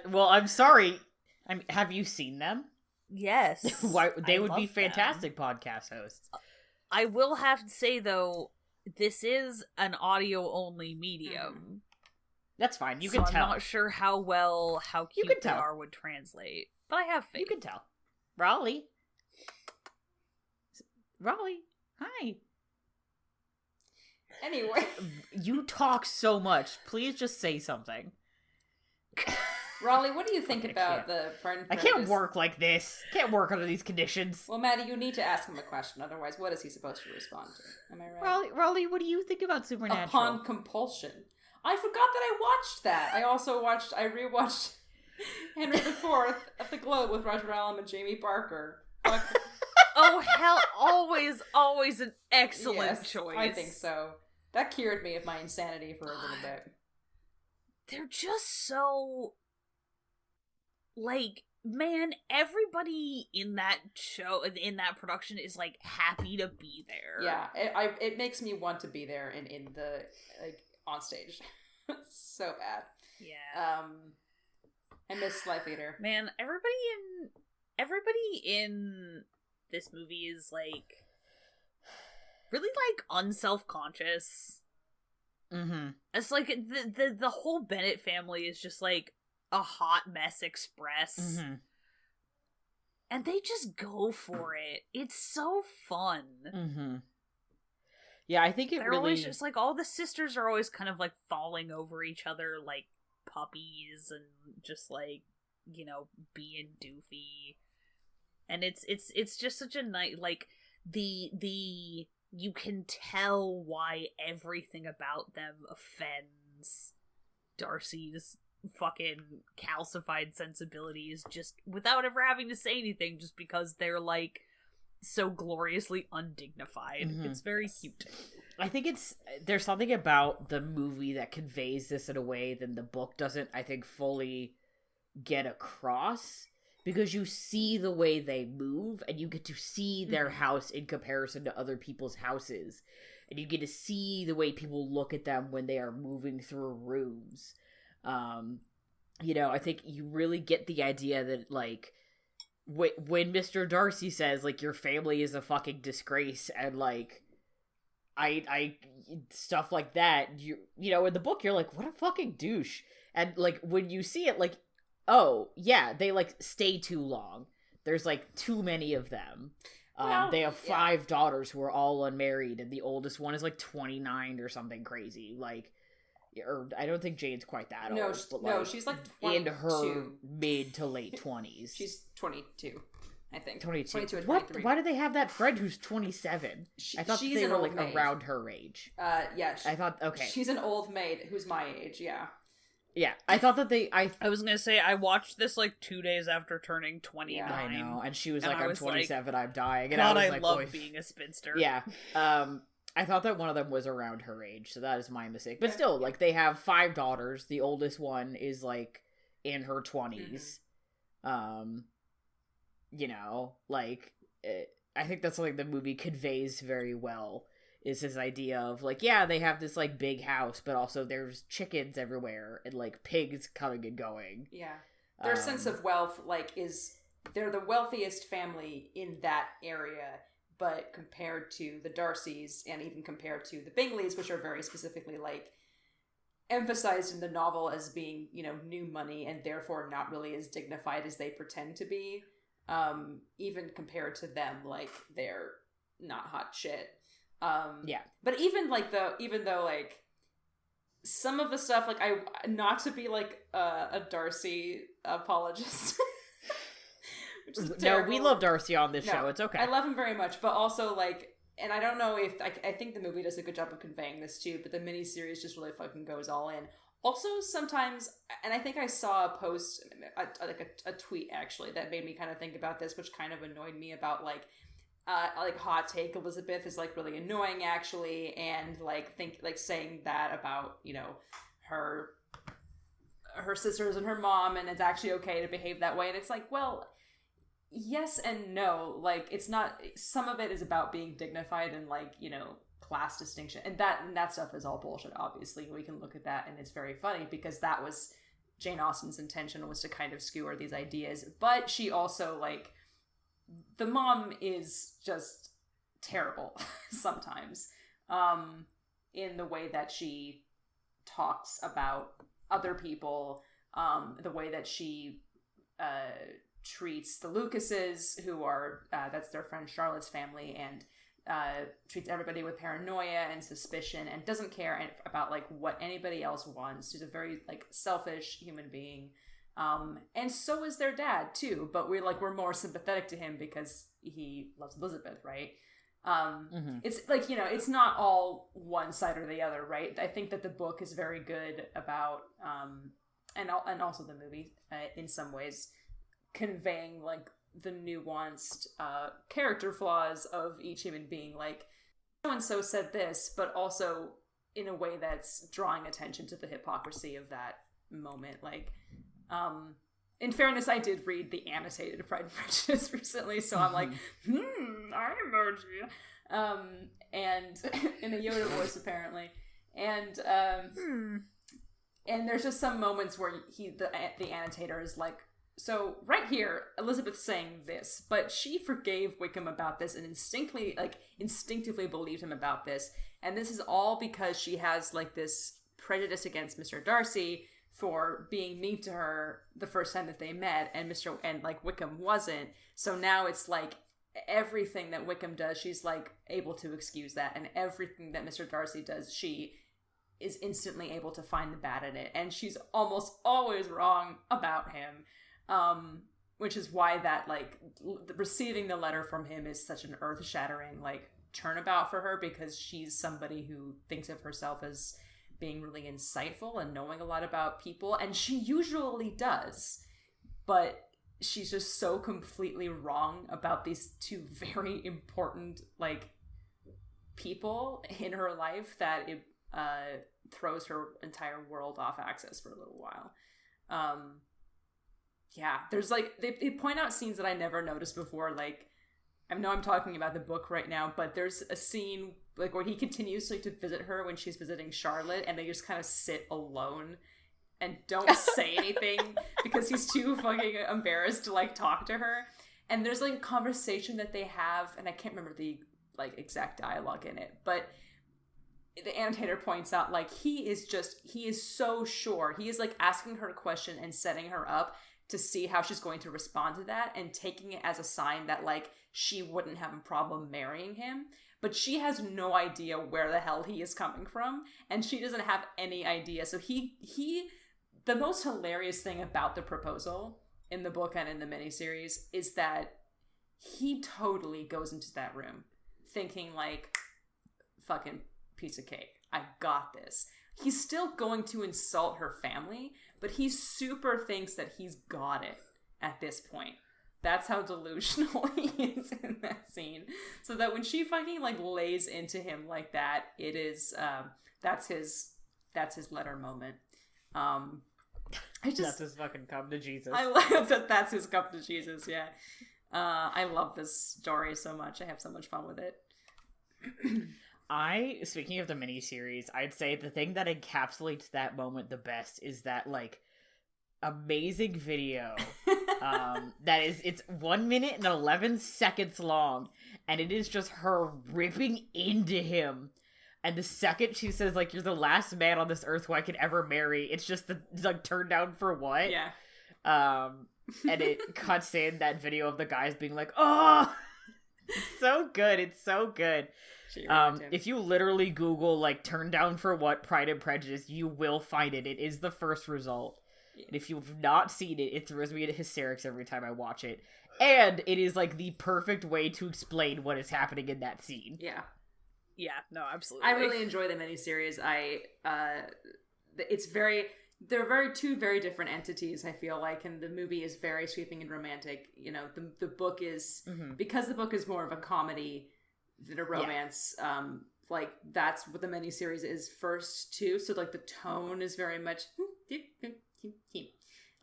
Well, I'm sorry. Have you seen them? Yes. They would be fantastic podcast hosts. I will have to say though, this is an audio only medium. That's fine. You can tell. I'm not sure how cute they are would translate, but I have faith. You can tell. Raleigh, hi. Anyway, you talk so much. Please just say something. Raleigh, what do you think about the Pride and Prejudice? I can't work like this. Can't work under these conditions. Well, Maddie, you need to ask him a question. Otherwise, what is he supposed to respond to? Am I right? Raleigh, what do you think about Supernatural? Upon compulsion. I forgot that I watched that. I rewatched Henry IV at the Globe with Roger Allam and Jamie Parker. Oh, hell, always an excellent choice. I think so. That cured me of my insanity for a little bit. they're just so, like, man, everybody in that show, in that production, is, like, happy to be there. Yeah, it makes me want to be there in the, like, on stage. So bad. Yeah. I miss Life Eater. Man, everybody in this movie is, like, really, like, unself-conscious. Mm-hmm. It's like the whole Bennett family is just like a hot mess express. Mm-hmm. And they just go for it. It's so fun. Mm-hmm. Yeah, I think They're always just like, all the sisters are always kind of like falling over each other like puppies and just like, you know, being doofy. And it's just such a nice, like, the you can tell why everything about them offends Darcy's fucking calcified sensibilities, just without ever having to say anything, just because they're, like, so gloriously undignified. Mm-hmm. It's very cute. I think there's something about the movie that conveys this in a way that the book doesn't, I think, fully get across. Because you see the way they move, and you get to see their house in comparison to other people's houses. And you get to see the way people look at them when they are moving through rooms. You know, I think you really get the idea that, like, when Mr. Darcy says, like, your family is a fucking disgrace, and, like, I stuff like that, you know, in the book, you're like, what a fucking douche. And, like, when you see it, like, oh, yeah, they, like, stay too long. There's, like, too many of them. They have 5 daughters who are all unmarried, and the oldest one is, like, 29 or something crazy. Like, or I don't think Jane's quite that old. But, like, she's, like, 22. In her mid to late 20s. She's 22, I think. 22 or 23. Why do they have that friend who's 27? I thought they were, like, maid. Around her age. Yeah. I thought, okay. She's an old maid who's my age, yeah. Yeah, I thought that I was gonna say, I watched this, like, 2 days after turning 29. Yeah, I know, and she was like, I'm 27, like, I'm dying. And God, I was like, love being a spinster. Yeah, I thought that one of them was around her age, so that is my mistake. But still, like, they have 5 daughters. The oldest one is, like, in her 20s. Mm-hmm. You know, like, I think that's something the movie conveys very well. Is this idea of, like, yeah, they have this, like, big house, but also there's chickens everywhere and, like, pigs coming and going. Yeah. Their sense of wealth, like, they're the wealthiest family in that area, but compared to the Darcys and even compared to the Bingleys, which are very specifically, like, emphasized in the novel as being, you know, new money and therefore not really as dignified as they pretend to be, even compared to them, like, they're not hot shit. Yeah, but even though like some of the stuff, like, I not to be like a Darcy apologist, which is terrible. No, we love Darcy on this show. It's okay. I love him very much, but also, like, and I don't know if I think the movie does a good job of conveying this too, but the miniseries just really fucking goes all in. Also, sometimes, and I think I saw a post, a tweet actually, that made me kind of think about this, which kind of annoyed me about, like hot take, Elizabeth is, like, really annoying actually, and, like, saying that about, you know, her sisters and her mom, and it's actually okay to behave that way. And it's like, well, yes and no. Like, it's not, some of it is about being dignified and, like, you know, class distinction, and that stuff is all bullshit. Obviously, we can look at that, and it's very funny because that was Jane Austen's intention, was to kind of skewer these ideas. But she also, like, the mom is just terrible sometimes, in the way that she talks about other people, the way that she treats the Lucases, who are, that's their friend Charlotte's family, and treats everybody with paranoia and suspicion, and doesn't care about, like, what anybody else wants. She's a very, like, selfish human being. And so is their dad too, but we're more sympathetic to him because he loves Elizabeth, right? It's like, you know, it's not all one side or the other, right? I think that the book is very good about, and also the movie, in some ways, conveying, like, the nuanced character flaws of each human being. Like, so-and-so said this, but also in a way that's drawing attention to the hypocrisy of that moment. Like, in fairness, I did read the annotated Pride and Prejudice recently, so I'm like, I emoji. And in a Yoda voice, apparently. And there's just some moments where the annotator is like, so right here, Elizabeth's saying this, but she forgave Wickham about this and instinctively believed him about this. And this is all because she has like this prejudice against Mr. Darcy for being mean to her the first time that they met, and Wickham wasn't. So now it's like everything that Wickham does, she's like able to excuse that, and everything that Mr. Darcy does, she is instantly able to find the bad in it, and she's almost always wrong about him. Which is why that, like, receiving the letter from him is such an earth-shattering, like, turnabout for her, because she's somebody who thinks of herself as being really insightful and knowing a lot about people, and she usually does, but she's just so completely wrong about these two very important, like, people in her life that it throws her entire world off axis for a little while. Yeah, there's like, they point out scenes that I never noticed before. Like, I know I'm talking about the book right now, but there's a scene like where he continues like to visit her when she's visiting Charlotte, and they just kind of sit alone and don't say anything because he's too fucking embarrassed to like talk to her. And there's like a conversation that they have, and I can't remember the like exact dialogue in it, but the annotator points out like he is so sure. He is like asking her a question and setting her up to see how she's going to respond to that, and taking it as a sign that like she wouldn't have a problem marrying him, but she has no idea where the hell he is coming from, and she doesn't have any idea. So he the most hilarious thing about the proposal in the book and in the miniseries is that he totally goes into that room thinking like, fucking piece of cake, I got this. He's still going to insult her family, but he super thinks that he's got it at this point. That's how delusional he is in that scene. So that when she fucking like lays into him like that, it is that's his letter moment. That's his fucking come to Jesus. That's his come to Jesus. Yeah. I love this story so much. I have so much fun with it. Speaking of the miniseries, I'd say the thing that encapsulates that moment the best is that, like, amazing video it's 1 minute and 11 seconds long, and it is just her ripping into him. And the second she says, like, you're the last man on this earth who I could ever marry, it's just like, turned down for what? Yeah. And it cuts in that video of the guys being like, oh! It's so good. It's so good. If you literally Google, like, turn down for what Pride and Prejudice, you will find it. It is the first result. Yeah. And if you've not seen it, it throws me into hysterics every time I watch it. And it is, like, the perfect way to explain what is happening in that scene. Yeah. Yeah, no, absolutely. I really enjoy the miniseries. They're two very different entities, I feel like, and the movie is very sweeping and romantic. You know, the book is, because the book is more of a comedy than a romance, like, that's what the miniseries is first, too. So, like, the tone is very much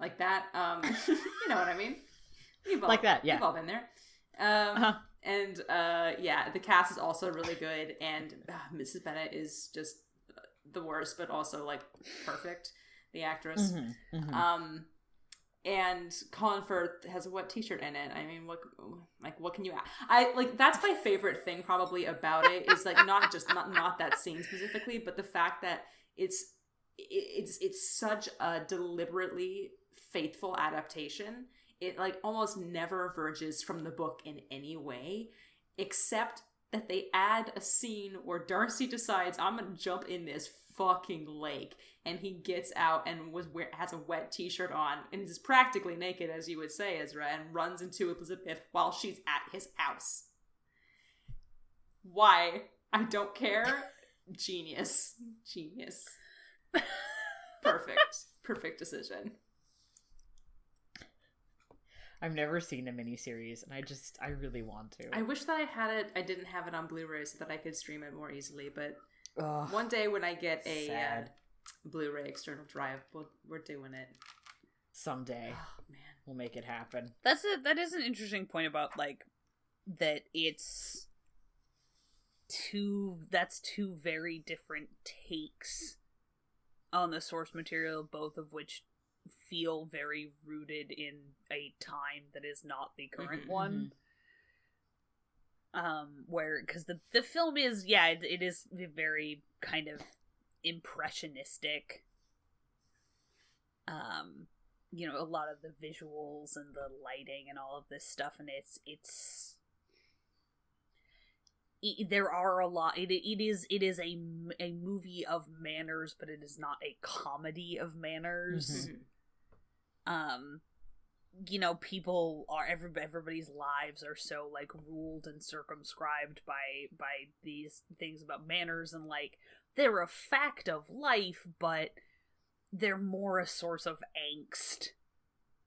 like that. You know what I mean? Like that, yeah. We've all been there. And, the cast is also really good, and Mrs. Bennet is just the worst, but also, like, perfect. The actress. And Colin Firth has a wet t-shirt in it. I mean, what can you that's my favorite thing probably about it, is like not that scene specifically, but the fact that it's such a deliberately faithful adaptation. It like almost never verges from the book in any way, except that they add a scene where Darcy decides, I'm gonna jump in this fucking lake, and he gets out and has a wet t-shirt on and is practically naked, as you would say, Ezra, and runs into Elizabeth while she's at his house. Why? I don't care. Genius. Perfect decision. I've never seen the miniseries, and I really want to. I wish that I had it. I didn't have it on Blu-ray so that I could stream it more easily, but one day when I get Blu-ray external drive. We're doing it someday. Oh man, we'll make it happen. That is an interesting point about like that. It's two very different takes on the source material, both of which feel very rooted in a time that is not the current one. Where, because the film is, it is very kind of impressionistic. A lot of the visuals and the lighting and all of this stuff, and there are a lot. It is a movie of manners, but it is not a comedy of manners. People are everybody's lives are so like ruled and circumscribed by these things about manners, and like they're a fact of life, but they're more a source of angst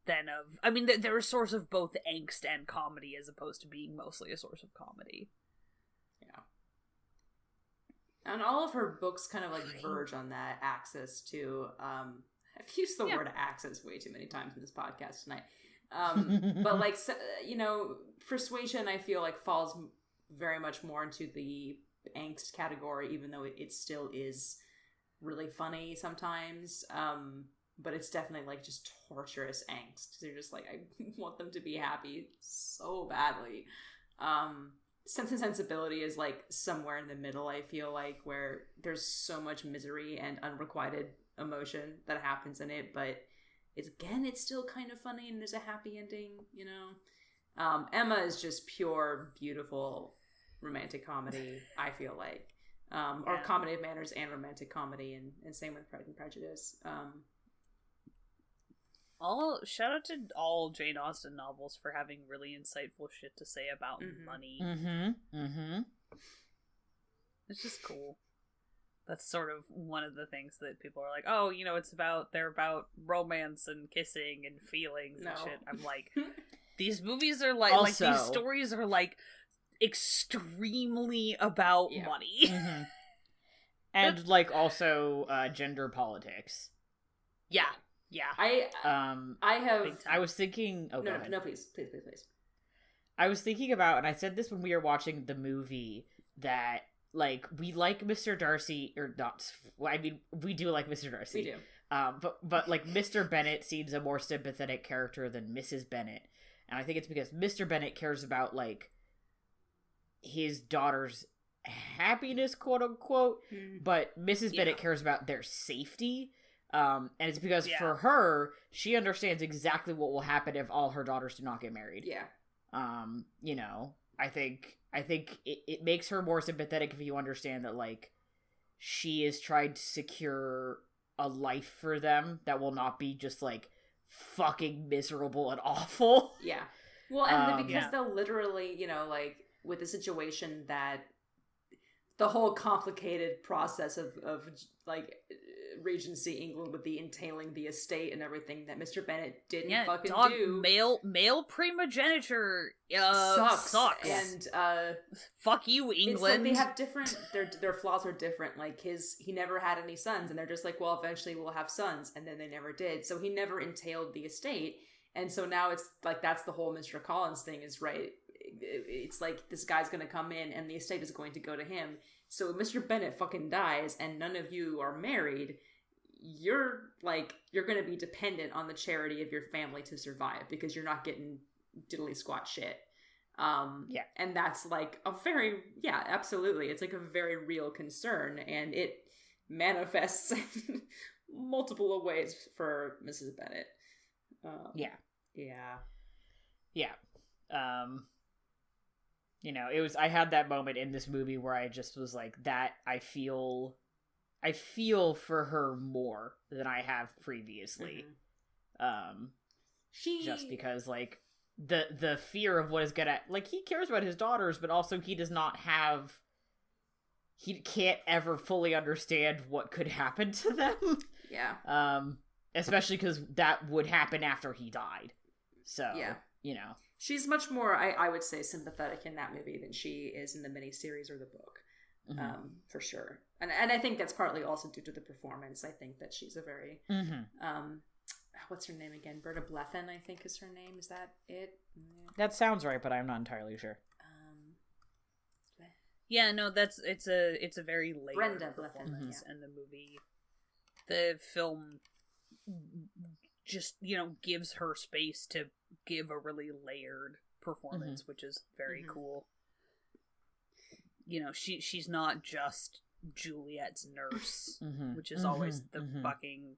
than of. I mean, they're a source of both angst and comedy, as opposed to being mostly a source of comedy. Yeah. And all of her books kind of like verge on that axis too. I've used the word axis way too many times in this podcast tonight. But like, Persuasion, I feel like falls very much more into the angst category, even though it still is really funny sometimes. But it's definitely like just torturous angst. They're just like, I want them to be happy so badly. Sense and Sensibility is like somewhere in the middle, I feel like, where there's so much misery and unrequited emotion that happens in it, but it's still kind of funny and there's a happy ending, Emma is just pure, beautiful romantic comedy, I feel like. Or comedy of manners and romantic comedy, and same with Pride and Prejudice. Shout out to all Jane Austen novels for having really insightful shit to say about money. It's just cool. That's sort of one of the things that people are like, oh, they're about romance and kissing and feelings and shit. I'm like, these movies are like, also, these stories are like extremely about money. And like also gender politics. Yeah. I was thinking. Oh, no, please. I was thinking about, and I said this when we were watching the movie, that like we like Mr. Darcy, or not. I mean, we do like Mr. Darcy. We do. But like Mr. Bennet seems a more sympathetic character than Mrs. Bennet, and I think it's because Mr. Bennet cares about like his daughter's happiness, quote unquote, but Mrs. Bennet cares about their safety. And it's because for her, she understands exactly what will happen if all her daughters do not get married. Yeah. I think it makes her more sympathetic if you understand that, like, she is trying to secure a life for them that will not be just, like, fucking miserable and awful. Yeah. Well, and because they'll literally, like, with the situation that the whole complicated process of like, Regency England with the entailing the estate and everything that Mr. Bennet didn't do. Male primogeniture sucks. And fuck you, England. It's like they have different their flaws are different. Like he never had any sons, and they're just like, well, eventually we'll have sons, and then they never did. So he never entailed the estate. And so now it's like that's the whole Mr. Collins thing is right. It's like this guy's going to come in and the estate is going to go to him. So Mr. Bennet fucking dies and none of you are married. You're going to be dependent on the charity of your family to survive because you're not getting diddly squat shit. And that's like a very, absolutely. It's like a very real concern, and it manifests in multiple ways for Mrs. Bennet. I had that moment in this movie where I just was like, that I feel for her more than I have previously. Just because, like, the fear of what is gonna, like, he cares about his daughters, but also he can't ever fully understand what could happen to them. Yeah. Especially because that would happen after he died. So, She's much more, I would say, sympathetic in that movie than she is in the miniseries or the book. for sure. And I think that's partly also due to the performance. I think that she's a very what's her name again? Berta Blethyn, I think is her name. Is that it? That sounds right, but I'm not entirely sure. Yeah, no, it's a very layered Brenda performance in the movie. The film just, gives her space to give a really layered performance, which is very cool. She's not just Juliet's nurse, which is always the fucking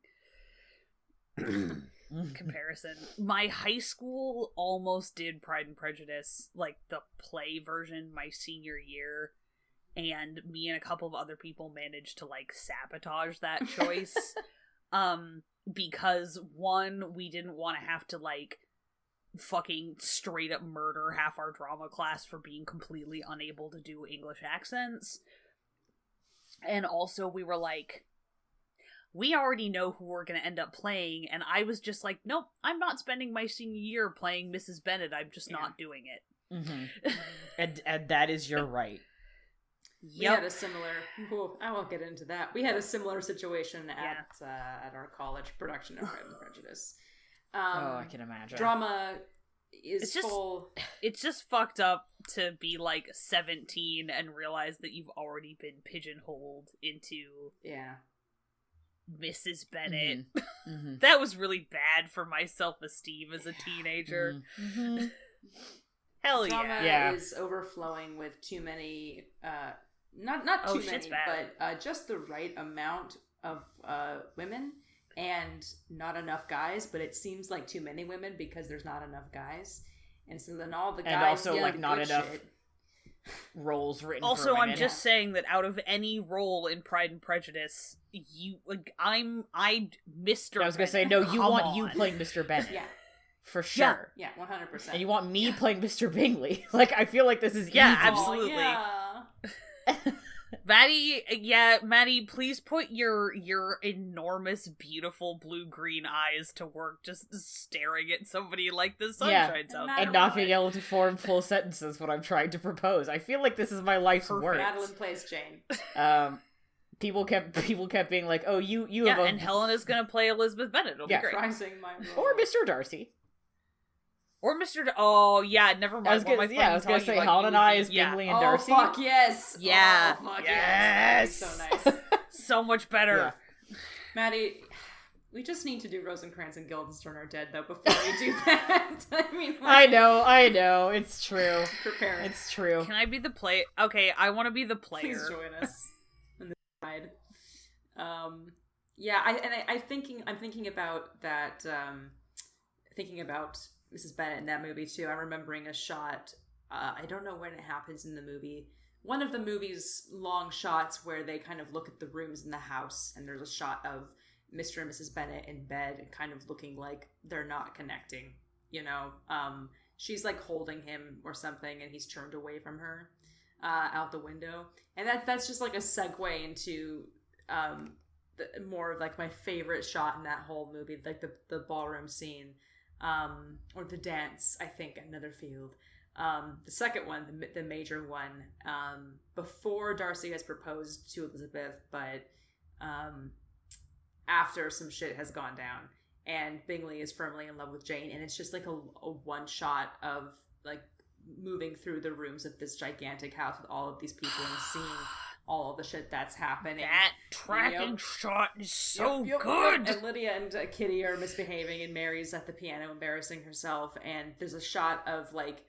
comparison. My high school almost did Pride and Prejudice, like the play version, my senior year, and me and a couple of other people managed to like sabotage that choice. Because one, we didn't want to have to like fucking straight up murder half our drama class for being completely unable to do English accents. And also we were like, we already know who we're going to end up playing, and I was just like, nope, I'm not spending my senior year playing Mrs. Bennet, I'm just not doing it. And that is your right. We had a similar, I won't get into that. We had a similar situation at our college production of Pride and Prejudice. I can imagine. Drama is full. It's just fucked up to be like 17 and realize that you've already been pigeonholed into Mrs. Bennet. That was really bad for my self-esteem as a teenager. Hell Drama is overflowing with too many, not too many, but just the right amount of women and not enough guys, but it seems like too many women because there's not enough guys. And so then all the guys and also like not enough roles written also for women. I'm just saying that out of any role in Pride and Prejudice, Mr. I was gonna say, no, you want you playing Mr. Bennet. For sure. Yeah, 100%. And you want me playing Mr. Bingley. Like, I feel like this is easy. Absolutely. Maddie, please put your enormous, beautiful blue-green eyes to work just staring at somebody like the sun shines out. And not being able to form full sentences what I'm trying to propose. I feel like this is my life's work. Madeline plays Jane. People kept being like, oh, you have and Helena's gonna play Elizabeth Bennet. It'll be great. Or Mr. Darcy. Or Mr. Never mind. I was gonna say Helen and I is Bingley and Darcy. Oh, fuck yes. Yeah. Oh, fuck yes. So nice. So much better. Yeah. Maddie, we just need to do Rosencrantz and Guildenstern Are Dead, though, before we do that. I know. It's true. Prepare. It's true. Can I be the player? Okay, I want to be the player. Please join us on this side. I'm thinking about that, thinking about Mrs. Bennet in that movie too. I'm remembering a shot, I don't know when it happens in the movie, one of the movie's long shots where they kind of look at the rooms in the house, and there's a shot of Mr. and Mrs. Bennet in bed kind of looking like they're not connecting, she's like holding him or something and he's turned away from her out the window, and that's just like a segue into more of like my favorite shot in that whole movie, like the ballroom scene. Or the dance, I think, at Netherfield. The second one, the major one, before Darcy has proposed to Elizabeth, but after some shit has gone down, and Bingley is firmly in love with Jane, and it's just like a one shot of like moving through the rooms of this gigantic house with all of these people and seeing all of the shit that's happening. That tracking shot is so good! And Lydia and Kitty are misbehaving, and Mary's at the piano embarrassing herself, and there's a shot of, like,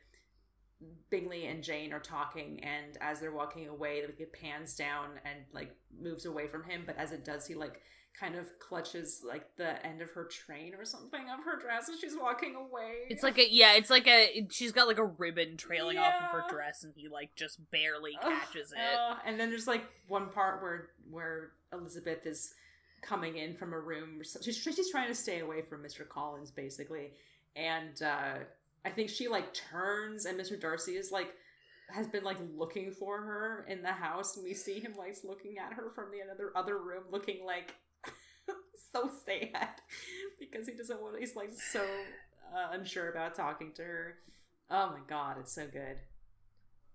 Bingley and Jane are talking, and as they're walking away, like, it pans down and, like, moves away from him, but as it does, he, like, kind of clutches like the end of her train or something of her dress as she's walking away. It's like she's got like a ribbon trailing off of her dress, and he like just barely catches it. And then there's like one part where Elizabeth is coming in from a room. She's trying to stay away from Mr. Collins basically, and I think she like turns, and Mr. Darcy is like has been like looking for her in the house, and we see him like looking at her from the other room, looking like so sad because he doesn't want. He's like so unsure about talking to her. Oh my god, it's so good.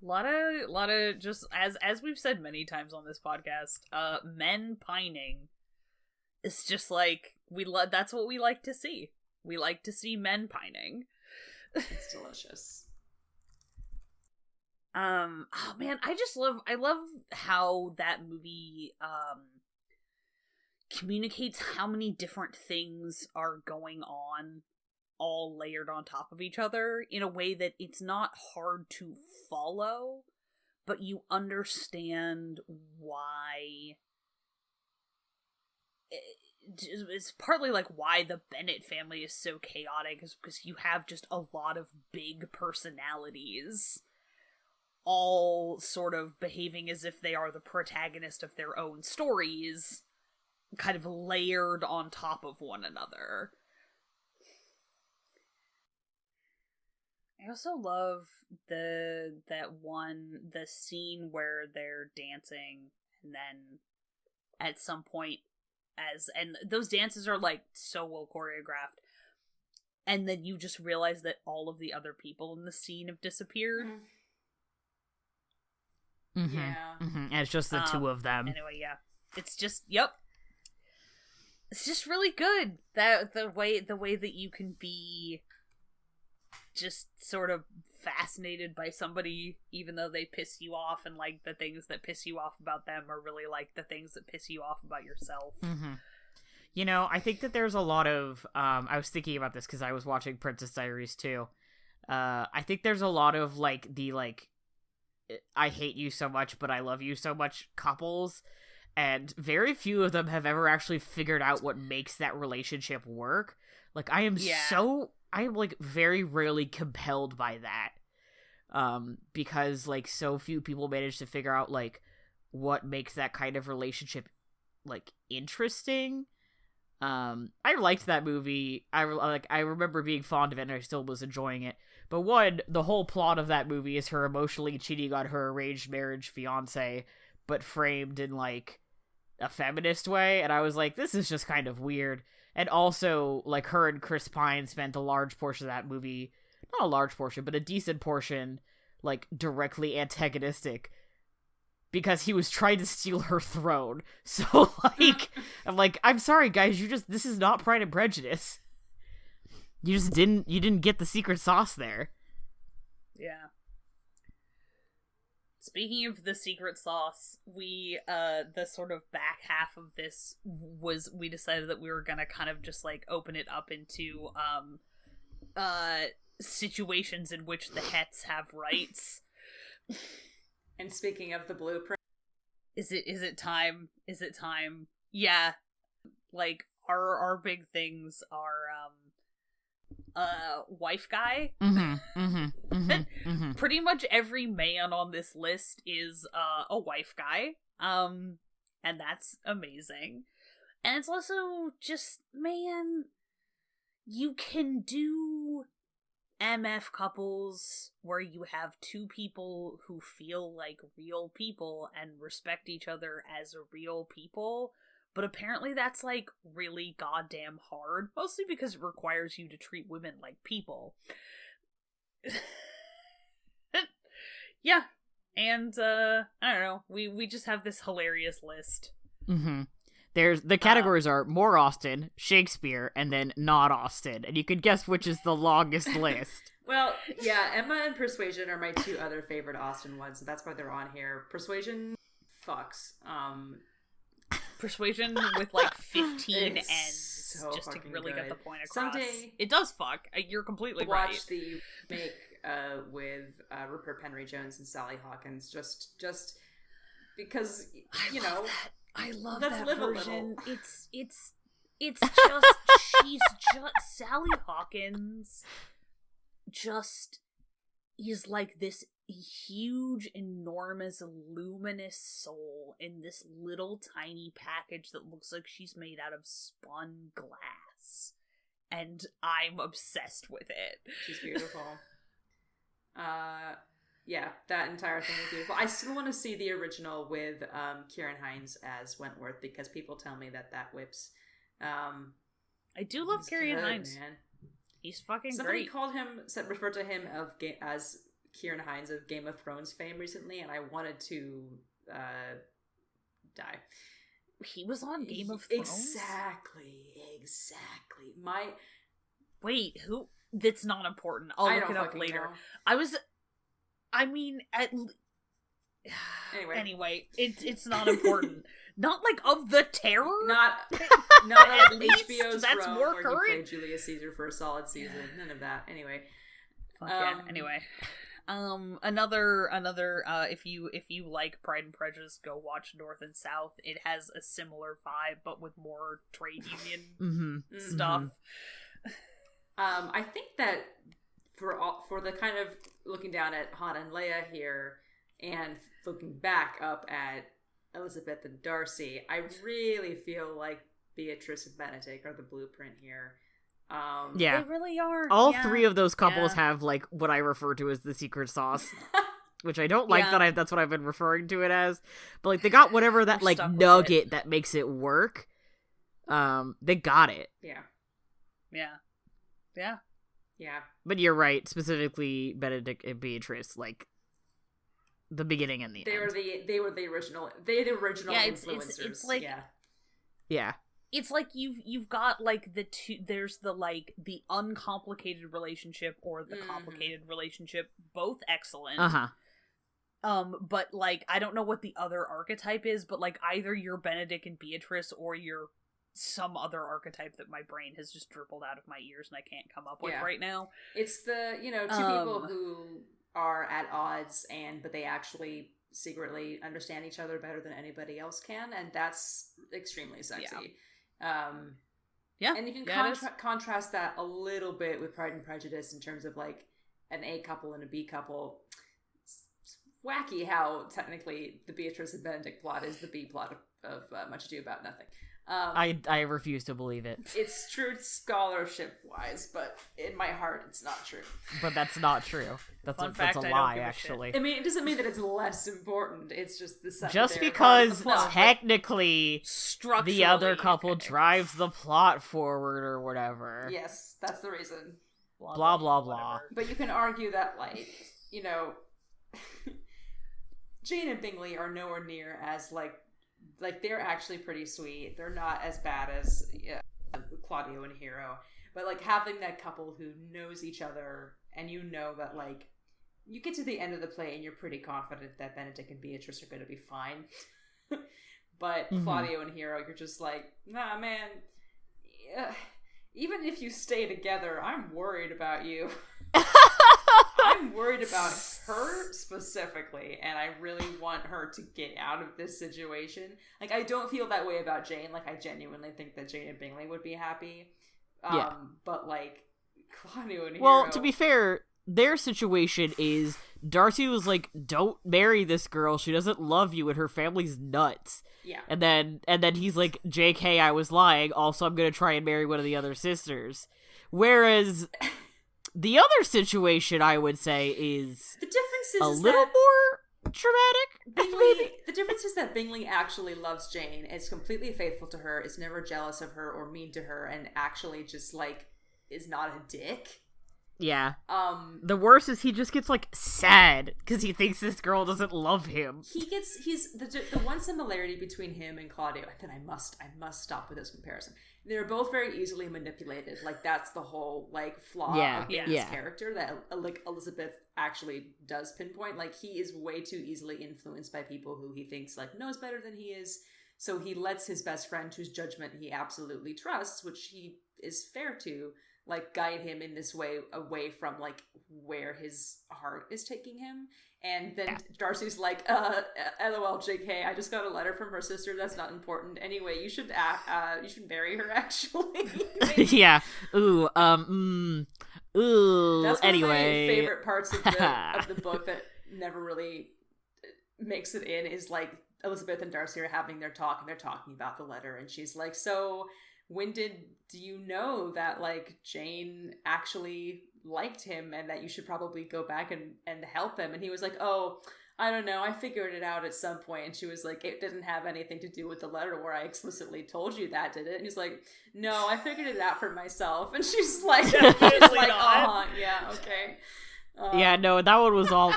lot of just as we've said many times on this podcast, men pining. It's just like that's what we like to see. We like to see men pining. It's delicious. Oh man, I love how that movie communicates how many different things are going on, all layered on top of each other in a way that it's not hard to follow, but you understand why. It's partly like why the Bennett family is so chaotic, is because you have just a lot of big personalities all sort of behaving as if they are the protagonist of their own stories, kind of layered on top of one another. I also love the scene where they're dancing, and then at some point and those dances are like so well choreographed, and then you just realize that all of the other people in the scene have disappeared. Mm-hmm. Yeah. Mm-hmm. And it's just the two of them. Anyway, yeah. It's just, yep. It's just really good. That the way that you can be just sort of fascinated by somebody even though they piss you off, and like the things that piss you off about them are really like the things that piss you off about yourself. Mm-hmm. You know, I think that there's a lot of I was thinking about this because I was watching Princess Diaries too. I think there's a lot of like the like I hate you so much but I love you so much couples, and very few of them have ever actually figured out what makes that relationship work. Like I am like very rarely compelled by that. Because like so few people manage to figure out like what makes that kind of relationship like interesting. I liked that movie. I remember being fond of it and I still was enjoying it. But one, the whole plot of that movie is her emotionally cheating on her arranged marriage fiance, but framed in like a feminist way, and I was like, this is just kind of weird. And also, like, her and Chris Pine spent a large portion of that movie, not a large portion, but a decent portion, like, directly antagonistic, because he was trying to steal her throne. So, like, I'm sorry, guys, this is not Pride and Prejudice. You didn't get the secret sauce there. Yeah. Speaking of the secret sauce, the sort of back half of this was, we decided that we were gonna kind of just, like, open it up into, situations in which the hets have rights. And speaking of the blueprint... Is it time? Yeah. Like, our big things are, wife guy. Mm-hmm, mm-hmm, mm-hmm, mm-hmm. Pretty much every man on this list is a wife guy, and that's amazing. And it's also just, man, you can do MF couples where you have two people who feel like real people and respect each other as real people. But apparently that's, like, really goddamn hard. Mostly because it requires you to treat women like people. Yeah. And, I don't know. We just have this hilarious list. Mm-hmm. The categories are more Austen, Shakespeare, and then not Austen. And you can guess which is the longest list. Well, yeah, Emma and Persuasion are my two other favorite Austen ones, so that's why they're on here. Persuasion fucks. Persuasion with like 15 ends, so just to really get the point across. Someday, it does fuck. You're completely right. Watch the remake with Rupert Henry Jones and Sally Hawkins, just because I love let's that live version. A little. It's just she's just Sally Hawkins. Just is like this huge, enormous, luminous soul in this little tiny package that looks like she's made out of spun glass, and I'm obsessed with it. She's beautiful. Yeah, that entire thing is beautiful. I still want to see the original with Kieran Hines as Wentworth, because people tell me that whips. I do love Kieran Hines. Man. He's fucking Somebody great. referred to him as Kieran Hines of Game of Thrones fame recently, and I wanted to die. He was on Game of Thrones? Exactly. Wait, who? That's not important. I'll look it up later. Know. Anyway, it's not important. Not like of the Terror? Not at HBO's that's Rome, more where current. he played Julius Caesar for a solid season. None of that. Anyway. Anyway. Another if you like Pride and Prejudice, go watch North and South. It has a similar vibe, but with more trade union stuff. I think that for the kind of looking down at Han and Leia here and looking back up at Elizabeth and Darcy, I really feel like Beatrice and Benedict are the blueprint here. Yeah, they really are. All three of those couples have like what I refer to as the secret sauce, which I don't like that's what I've been referring to it as. But like they got whatever that like nugget that makes it work. They got it. Yeah. But you're right. Specifically, Benedict and Beatrice, like the beginning and the end. They were the original. They the original influencers. It's like yeah. It's like you've got like the two. There's the like the uncomplicated relationship or the complicated relationship, both excellent. But like I don't know what the other archetype is, but like either you're Benedict and Beatrice or you're some other archetype that my brain has just dribbled out of my ears and I can't come up with right now. It's the two people who are at odds but they actually secretly understand each other better than anybody else can, and that's extremely sexy. And you can contrast that a little bit with Pride and Prejudice in terms of like an A couple and a B couple. It's wacky how technically the Beatrice and Benedict plot is the B plot of Much Ado About Nothing. I refuse to believe it. It's true scholarship wise, but in my heart it's not true. But that's not true. That's a lie, actually. I mean, it doesn't mean that it's less important. It's just the secondary just because part of the plot, technically the other couple drives the plot forward or whatever. Yes, that's the reason. Blah blah blah. But you can argue that Jane and Bingley are nowhere near as like they're actually pretty sweet. They're not as bad as Claudio and Hero, but like having that couple who knows each other, and that like you get to the end of the play and you're pretty confident that Benedict and Beatrice are going to be fine. But Claudio and Hero, you're just like, nah, man. Even if you stay together, I'm worried about you. I'm worried about her specifically, and I really want her to get out of this situation. Like, I don't feel that way about Jane. Like, I genuinely think that Jane and Bingley would be happy. But, like, Claudio and Hero... Well, to be fair, their situation is Darcy was like, don't marry this girl. She doesn't love you, and her family's nuts. Yeah. And then he's like, JK, I was lying. Also, I'm going to try and marry one of the other sisters. Whereas... The other situation, I would say, is the difference is a little more dramatic. The difference is that Bingley actually loves Jane, is completely faithful to her, is never jealous of her or mean to her, and actually just like is not a dick. Yeah. The worst is he just gets like sad because he thinks this girl doesn't love him. He's the one similarity between him and Claudio. And then I must stop with this comparison. They're both very easily manipulated. Like that's the whole like flaw of his character that like Elizabeth actually does pinpoint. Like he is way too easily influenced by people who he thinks like knows better than he is. So he lets his best friend, whose judgment he absolutely trusts, which he is fair to, like guide him in this way away from like where his heart is taking him. And then Darcy's like, LOL, JK, I just got a letter from her sister. That's not important. Anyway, you should marry her, actually. Yeah. Ooh, That's one anyway. of my favorite parts of the book that never really makes it in is like Elizabeth and Darcy are having their talk and they're talking about the letter. And she's like, so when do you know that like Jane actually liked him and that you should probably go back and help him? And he was like, oh, I don't know, I figured it out at some point. And she was like, it didn't have anything to do with the letter where I explicitly told you that, did it? And he's like, no, I figured it out for myself. And she's like, yeah, okay. Yeah, no, that one was all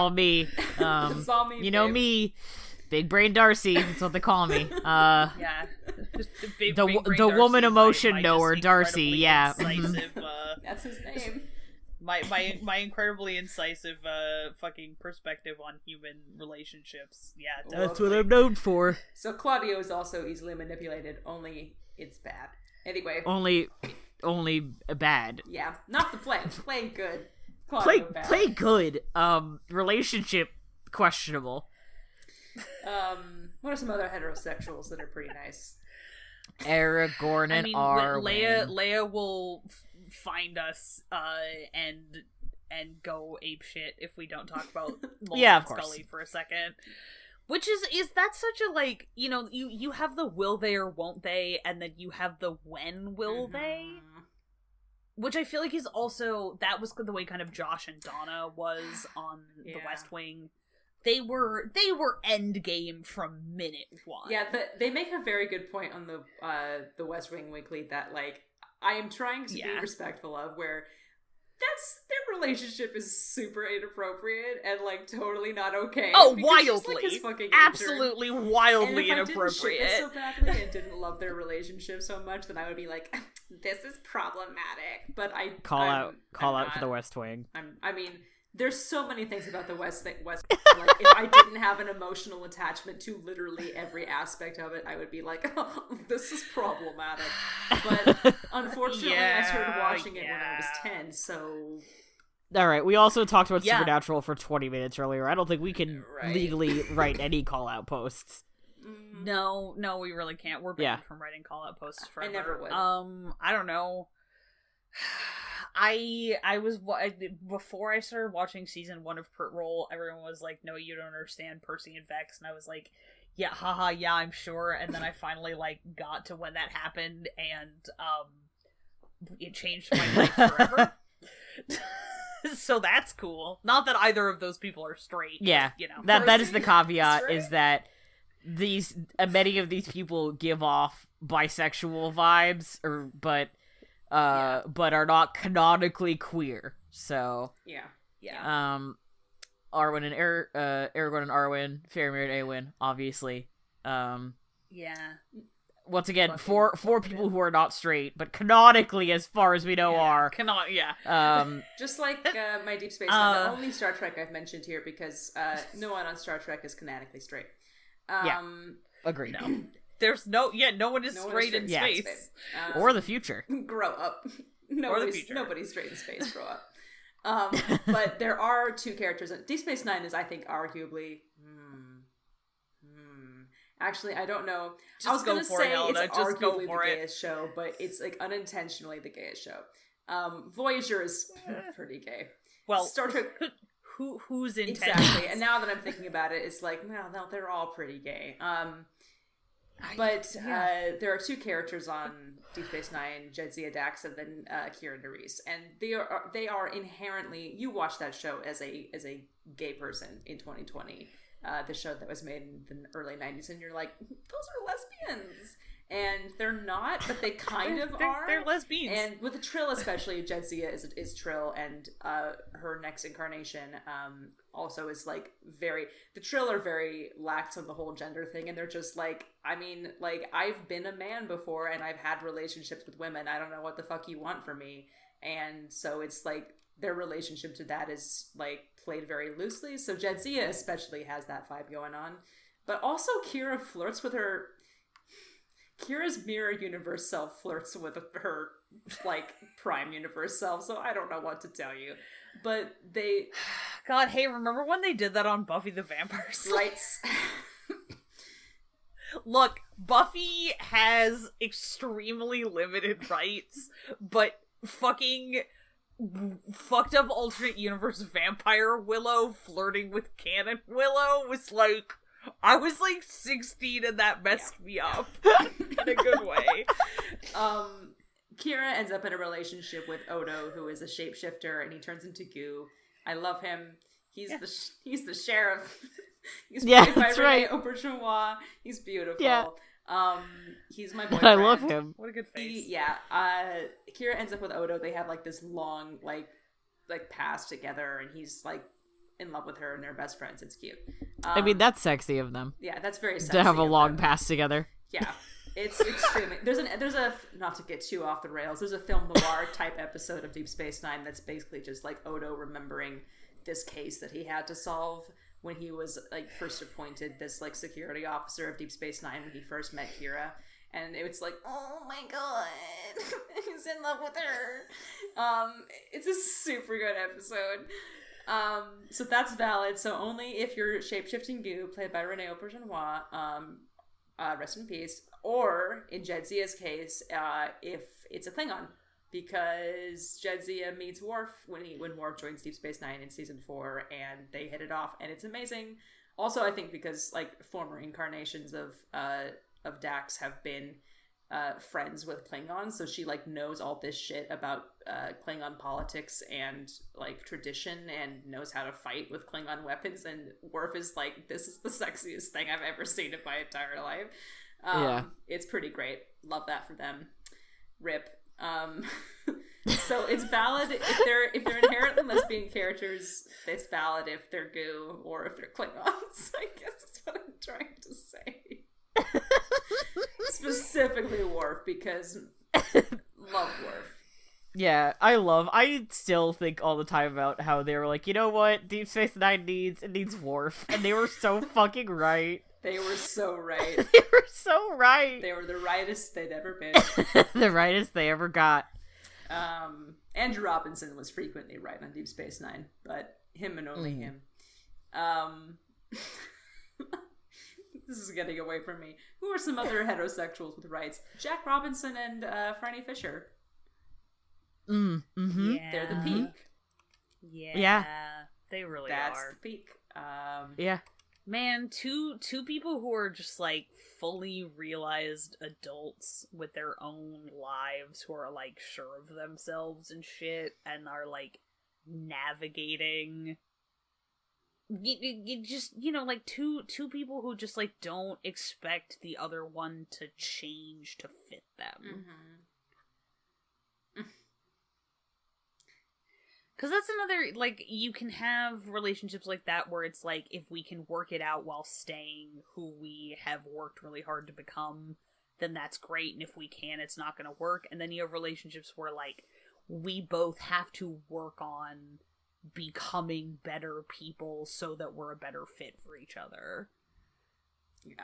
me. It's all me, you know babe. me, big brain Darcy. That's what they call me. Yeah, the woman emotion knower, Darcy. Yeah, incisive, that's his name. My incredibly incisive fucking perspective on human relationships. Yeah, that's what I'm known for. So Claudio is also easily manipulated. Only it's bad. Anyway, only bad. Yeah, not the play. Play good. Claudio bad. Play good. Relationship questionable. What are some other heterosexuals that are pretty nice? Aragorn and Arwen. Leia will find us and go ape shit if we don't talk about Mulder and Scully for a second. Which is that such a, like, you know, you have the will they or won't they, and then you have the when will they, which I feel like is also, that was the way kind of Josh and Donna was on The West Wing. They were endgame from minute one. Yeah, they make a very good point on the West Wing Weekly that, like, I am trying to be respectful of, where their relationship is super inappropriate and, like, totally not okay. Oh, wildly. Like, his fucking absolutely intern. wildly and if inappropriate. I didn't ship it so badly and didn't love their relationship so much, then I would be like, this is problematic. But I call out for the West Wing. I mean, there's so many things about the West. Like, if I didn't have an emotional attachment to literally every aspect of it, I would be like, oh, this is problematic. But unfortunately, I started watching it when I was 10, so... Alright, we also talked about Supernatural for 20 minutes earlier. I don't think we can legally write any call-out posts. No, we really can't. We're banned from writing call-out posts forever. I never would. I don't know. I was before I started watching season 1 of Crit Roll, everyone was like, no, you don't understand Percy and Vex, and I was like, yeah, haha, yeah, I'm sure. And then I finally, like, got to when that happened, and it changed my life forever. So that's cool. Not that either of those people are straight. Yeah, you know, that is the caveat, is that many of these people give off bisexual vibes, but are not canonically queer. So Arwen and Aragorn and Arwen, Faramir and Eowyn, obviously. Once again, four people who are not straight, but canonically, as far as we know, are. Just like my Deep Space Nine, the only Star Trek I've mentioned here, because no one on Star Trek is canonically straight. Agreed. No. There's no one is straight in space. Or the future. Grow up. Nobody's straight in space. Grow up. But there are two characters. Deep Space Nine is, I think, arguably... Actually, I don't know. I was going to say it's arguably the gayest show, but it's, like, unintentionally the gayest show. Voyager is pretty gay. Well, Star Trek... who's intense? Exactly. And now that I'm thinking about it, it's like, no, they're all pretty gay. There are two characters on Deep Space Nine, Jadzia Dax and then Kira Nerys, and they are inherently. You watch that show as a gay person in 2020, the show that was made in the early 90s, and you're like, those are lesbians, and they're not, but they kind of are. They're lesbians, and with the Trill especially, Jadzia is Trill, and her next incarnation also is like the Trill are very lax on the whole gender thing, and they're just like, I mean, like, I've been a man before and I've had relationships with women, I don't know what the fuck you want from me. And so it's like their relationship to that is like played very loosely, so Jadzia especially has that vibe going on. But also Kira flirts with her. Kira's mirror universe self flirts with her, like, prime universe self, so I don't know what to tell you. But they... God, hey, remember when they did that on Buffy the Vampire Slayer? Rights. Look, Buffy has extremely limited rights, but fucking fucked up alternate universe vampire Willow flirting with canon Willow was like... I was like 16 and that messed me up in a good way. Kira ends up in a relationship with Odo, who is a shapeshifter, and he turns into goo. I love him. He's the sheriff. He's played by Rene Auberjonois. He's beautiful. Yeah. He's my boyfriend. I love him. What a good face. Kira ends up with Odo. They have like this long, like, like pass together, and he's like in love with her, and they're best friends. It's cute. I mean, that's sexy of them. Yeah, that's very sexy to have a long them. pass together. Yeah, it's extremely. There's a not to get too off the rails. There's a film noir type episode of Deep Space Nine that's basically just like Odo remembering this case that he had to solve when he was like first appointed this like security officer of Deep Space Nine when he first met Kira. And it's like, oh my god, he's in love with her. It's a super good episode. So that's valid. So only if you're shapeshifting goo, played by Renee Auberjonois, rest in peace, or in Jadzia's case, if it's a Klingon, because Jadzia meets Worf when Worf joins Deep Space Nine in season 4, and they hit it off, and it's amazing. Also, I think because like former incarnations of Dax have been friends with Klingons, so she like knows all this shit about Klingon politics and like tradition, and knows how to fight with Klingon weapons. And Worf is like, this is the sexiest thing I've ever seen in my entire life. Yeah, it's pretty great. Love that for them. Rip. So it's valid if they're inherently lesbian characters. It's valid if they're goo or if they're Klingons. I guess that's what I'm trying to say. Specifically Worf, because love Worf. Yeah, I still think all the time about how they were like, you know what Deep Space Nine needs Worf, and they were so fucking right. They were so right. They were so right. They were the rightest they'd ever been. The rightest they ever got. Andrew Robinson was frequently right on Deep Space Nine, but him and only him. This is getting away from me. Who are some other heterosexuals with rights? Jack Robinson and Franny Fisher. Mm-hmm. Yeah. They're the peak. Yeah. They really That's are. the peak. Yeah. Man, two people who are just like fully realized adults with their own lives, who are like sure of themselves and shit, and are like navigating. You just, you know, like two people who just like don't expect the other one to change to fit them. Mm-hmm. Because that's another, like, you can have relationships like that where it's like, if we can work it out while staying who we have worked really hard to become, then that's great, and if we can, it's not going to work. And then you have relationships where, like, we both have to work on becoming better people so that we're a better fit for each other. Yeah.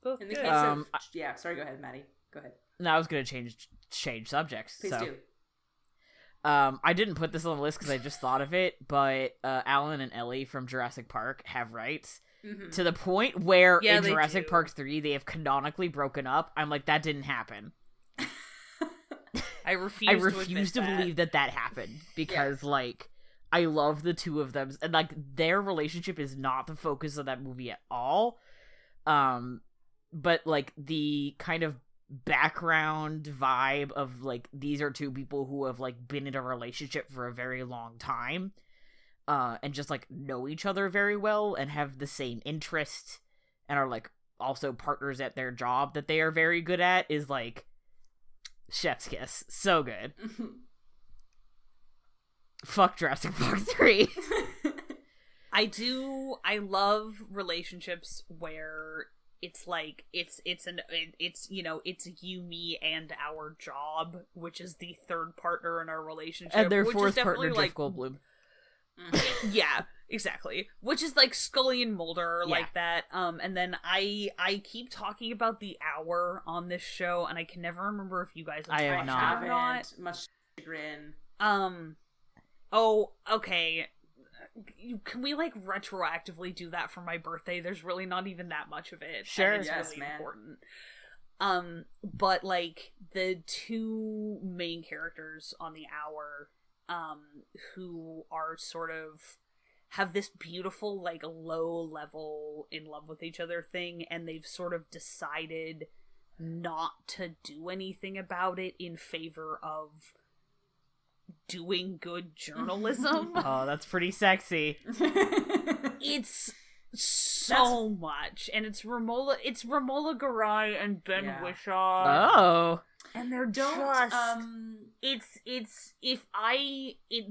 Both in the good. case of... Yeah, sorry, go ahead, Maddie. Go ahead. No, I was going to change subjects. Please do. I didn't put this on the list because I just thought of it, but Alan and Ellie from Jurassic Park have rights to the point where in Jurassic Park 3 they have canonically broken up. I'm like, that didn't happen. I refuse to believe that happened because like I love the two of them, and like their relationship is not the focus of that movie at all. But like the kind of background vibe of like these are two people who have like been in a relationship for a very long time and just like know each other very well and have the same interests and are like also partners at their job that they are very good at is like chef's kiss. So good. Fuck Jurassic Park 3. I love relationships where it's like it's you know, it's you, me, and our job, which is the third partner in our relationship, and their which fourth is definitely partner, like, Jeff Goldblum. Yeah, exactly. Which is like Scully and Mulder, like that. And then I keep talking about The Hour on this show, and I can never remember if you guys have watched it or not. Much chagrin. Oh, okay. Can we like retroactively do that for my birthday? There's really not even that much of it. Sure, and it's really important. But like the two main characters on The Hour, who are sort of have this beautiful like low level in love with each other thing, and they've sort of decided not to do anything about it in favor of doing good journalism. Oh, that's pretty sexy. It's so much, and it's Romola Garai and Ben Whishaw. Oh, And they're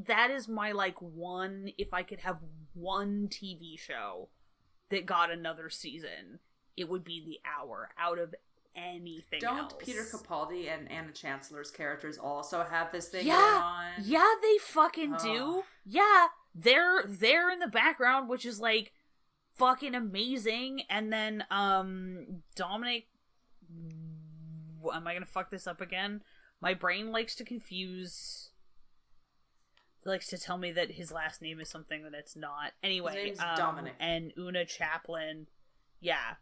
that is my, like, one, if I could have one TV show that got another season, it would be The Hour out of anything else. Don't Peter Capaldi and Anna Chancellor's characters also have this thing going on? Yeah, they fucking do. Yeah, they're in the background, which is, like, fucking amazing. And then, Dominic... Am I gonna fuck this up again? My brain likes to confuse... likes to tell me that his last name is something that it's not. Anyway, his name's Dominic. And Una Chaplin. Yeah.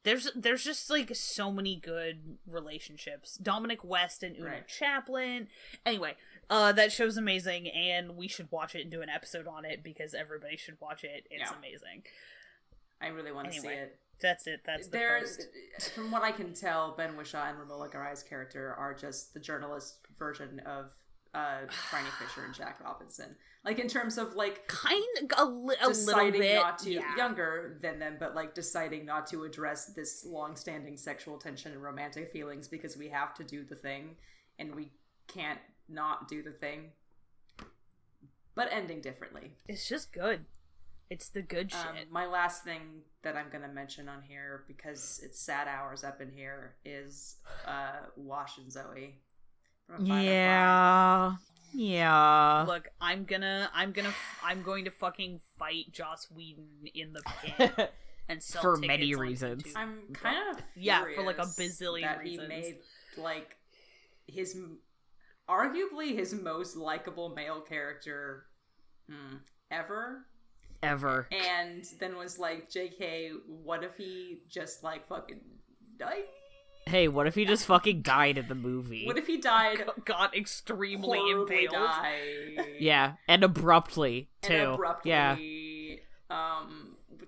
There's just, like, so many good relationships. Dominic West and Una Chaplin. Anyway, that show's amazing, and we should watch it and do an episode on it, because everybody should watch it. It's amazing. I really want to see it. That's it. That's the post. From what I can tell, Ben Whishaw and Romola Garai's character are just the journalist version of Franny Fisher and Jack Robinson. Like, in terms of, like, a little bit not to younger than them, but, like, deciding not to address this long-standing sexual tension and romantic feelings because we have to do the thing and we can't not do the thing, but ending differently. It's just good. It's the good shit. My last thing that I'm going to mention on here, because it's sad hours up in here, is Wash and Zoe. From Yeah. Look, I'm going to fucking fight Joss Whedon in the pit and sell for tickets many on reasons. YouTube. I'm kind of for like a bazillion that reasons. He made, like, arguably his most likable male character ever. And then was like, JK, what if he just, like, fucking died? Hey, what if he just fucking died in the movie? What if he died? Got extremely impaled. Yeah, and abruptly, too. Yeah. Would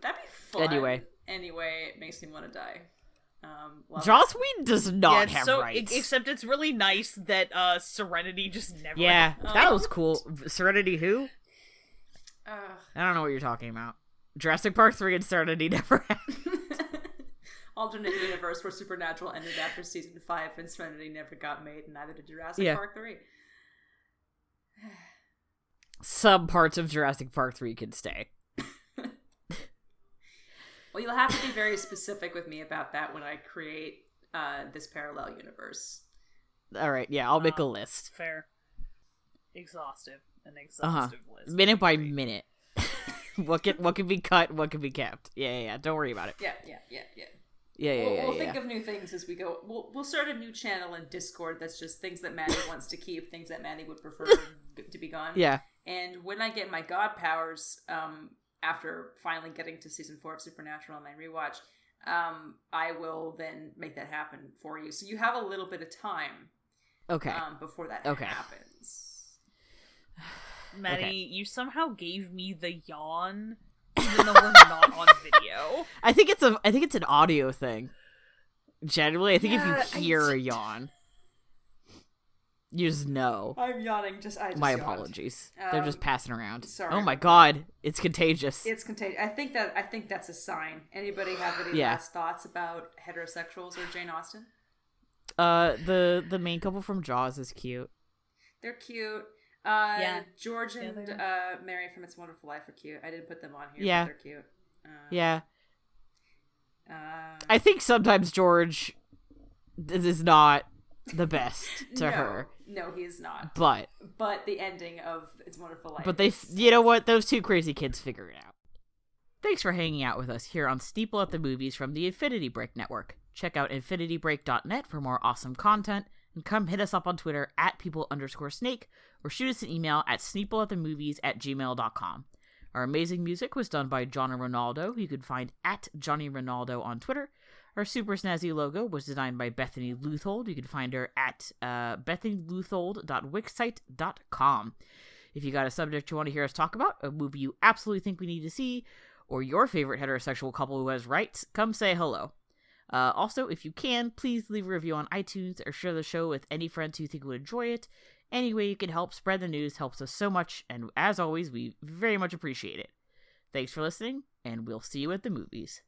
that be fun? Anyway, it makes me want to die. Joss Whedon does not have rights. Except it's really nice that Serenity just never... Yeah, that was cool. Serenity who? I don't know what you're talking about. Jurassic Park 3 and Serenity never happened. Alternate universe where Supernatural ended after season 5 and Serenity never got made, and neither did Jurassic Park 3. Some parts of Jurassic Park 3 can stay. Well, you'll have to be very specific with me about that when I create this parallel universe. Alright, yeah, I'll make a list. Fair. Exhaustive. An exhaustive list. Minute by minute. What can be cut, what can be kept. Yeah. Don't worry about it. Yeah. We'll think of new things as we go. We'll start a new channel in Discord that's just things that Maddie wants to keep, things that Maddie would prefer to be gone. Yeah. And when I get my god powers, after finally getting to season 4 of Supernatural on my rewatch, I will then make that happen for you. So you have a little bit of time. Okay. Before that happens. Maddie, you somehow gave me the yawn, even though we're not on video. I think it's an audio thing. Generally, I think if you hear a yawn, you just know. I'm yawning. My apologies. They're just passing around. Sorry. Oh my god, it's contagious. It's contagious. I think that's a sign. Anybody have any last thoughts about heterosexuals or Jane Austen? The main couple from Jaws is cute. They're cute. George and Mary from It's a Wonderful Life are cute. I didn't put them on here, but they're cute. I think sometimes George is not the best to her. No, he is not. But the ending of It's a Wonderful Life. But you know what? Those two crazy kids figure it out. Thanks for hanging out with us here on Sneople at the Movies from the Infinity Break Network. Check out infinitybreak.net for more awesome content, and come hit us up on Twitter at people_snake, or shoot us an email at sneopleatthemovies@gmail.com. Our amazing music was done by Johnny Ronaldo, who you can find at Johnny Ronaldo on Twitter. Our super snazzy logo was designed by Bethany Luthold. You can find her at bethanyluthold.wixsite.com. If you got a subject you want to hear us talk about, a movie you absolutely think we need to see, or your favorite heterosexual couple who has rights, come say hello. Also, if you can, please leave a review on iTunes or share the show with any friends who think would enjoy it. Any way you can help spread the news helps us so much, and as always, we very much appreciate it. Thanks for listening, and we'll see you at the movies.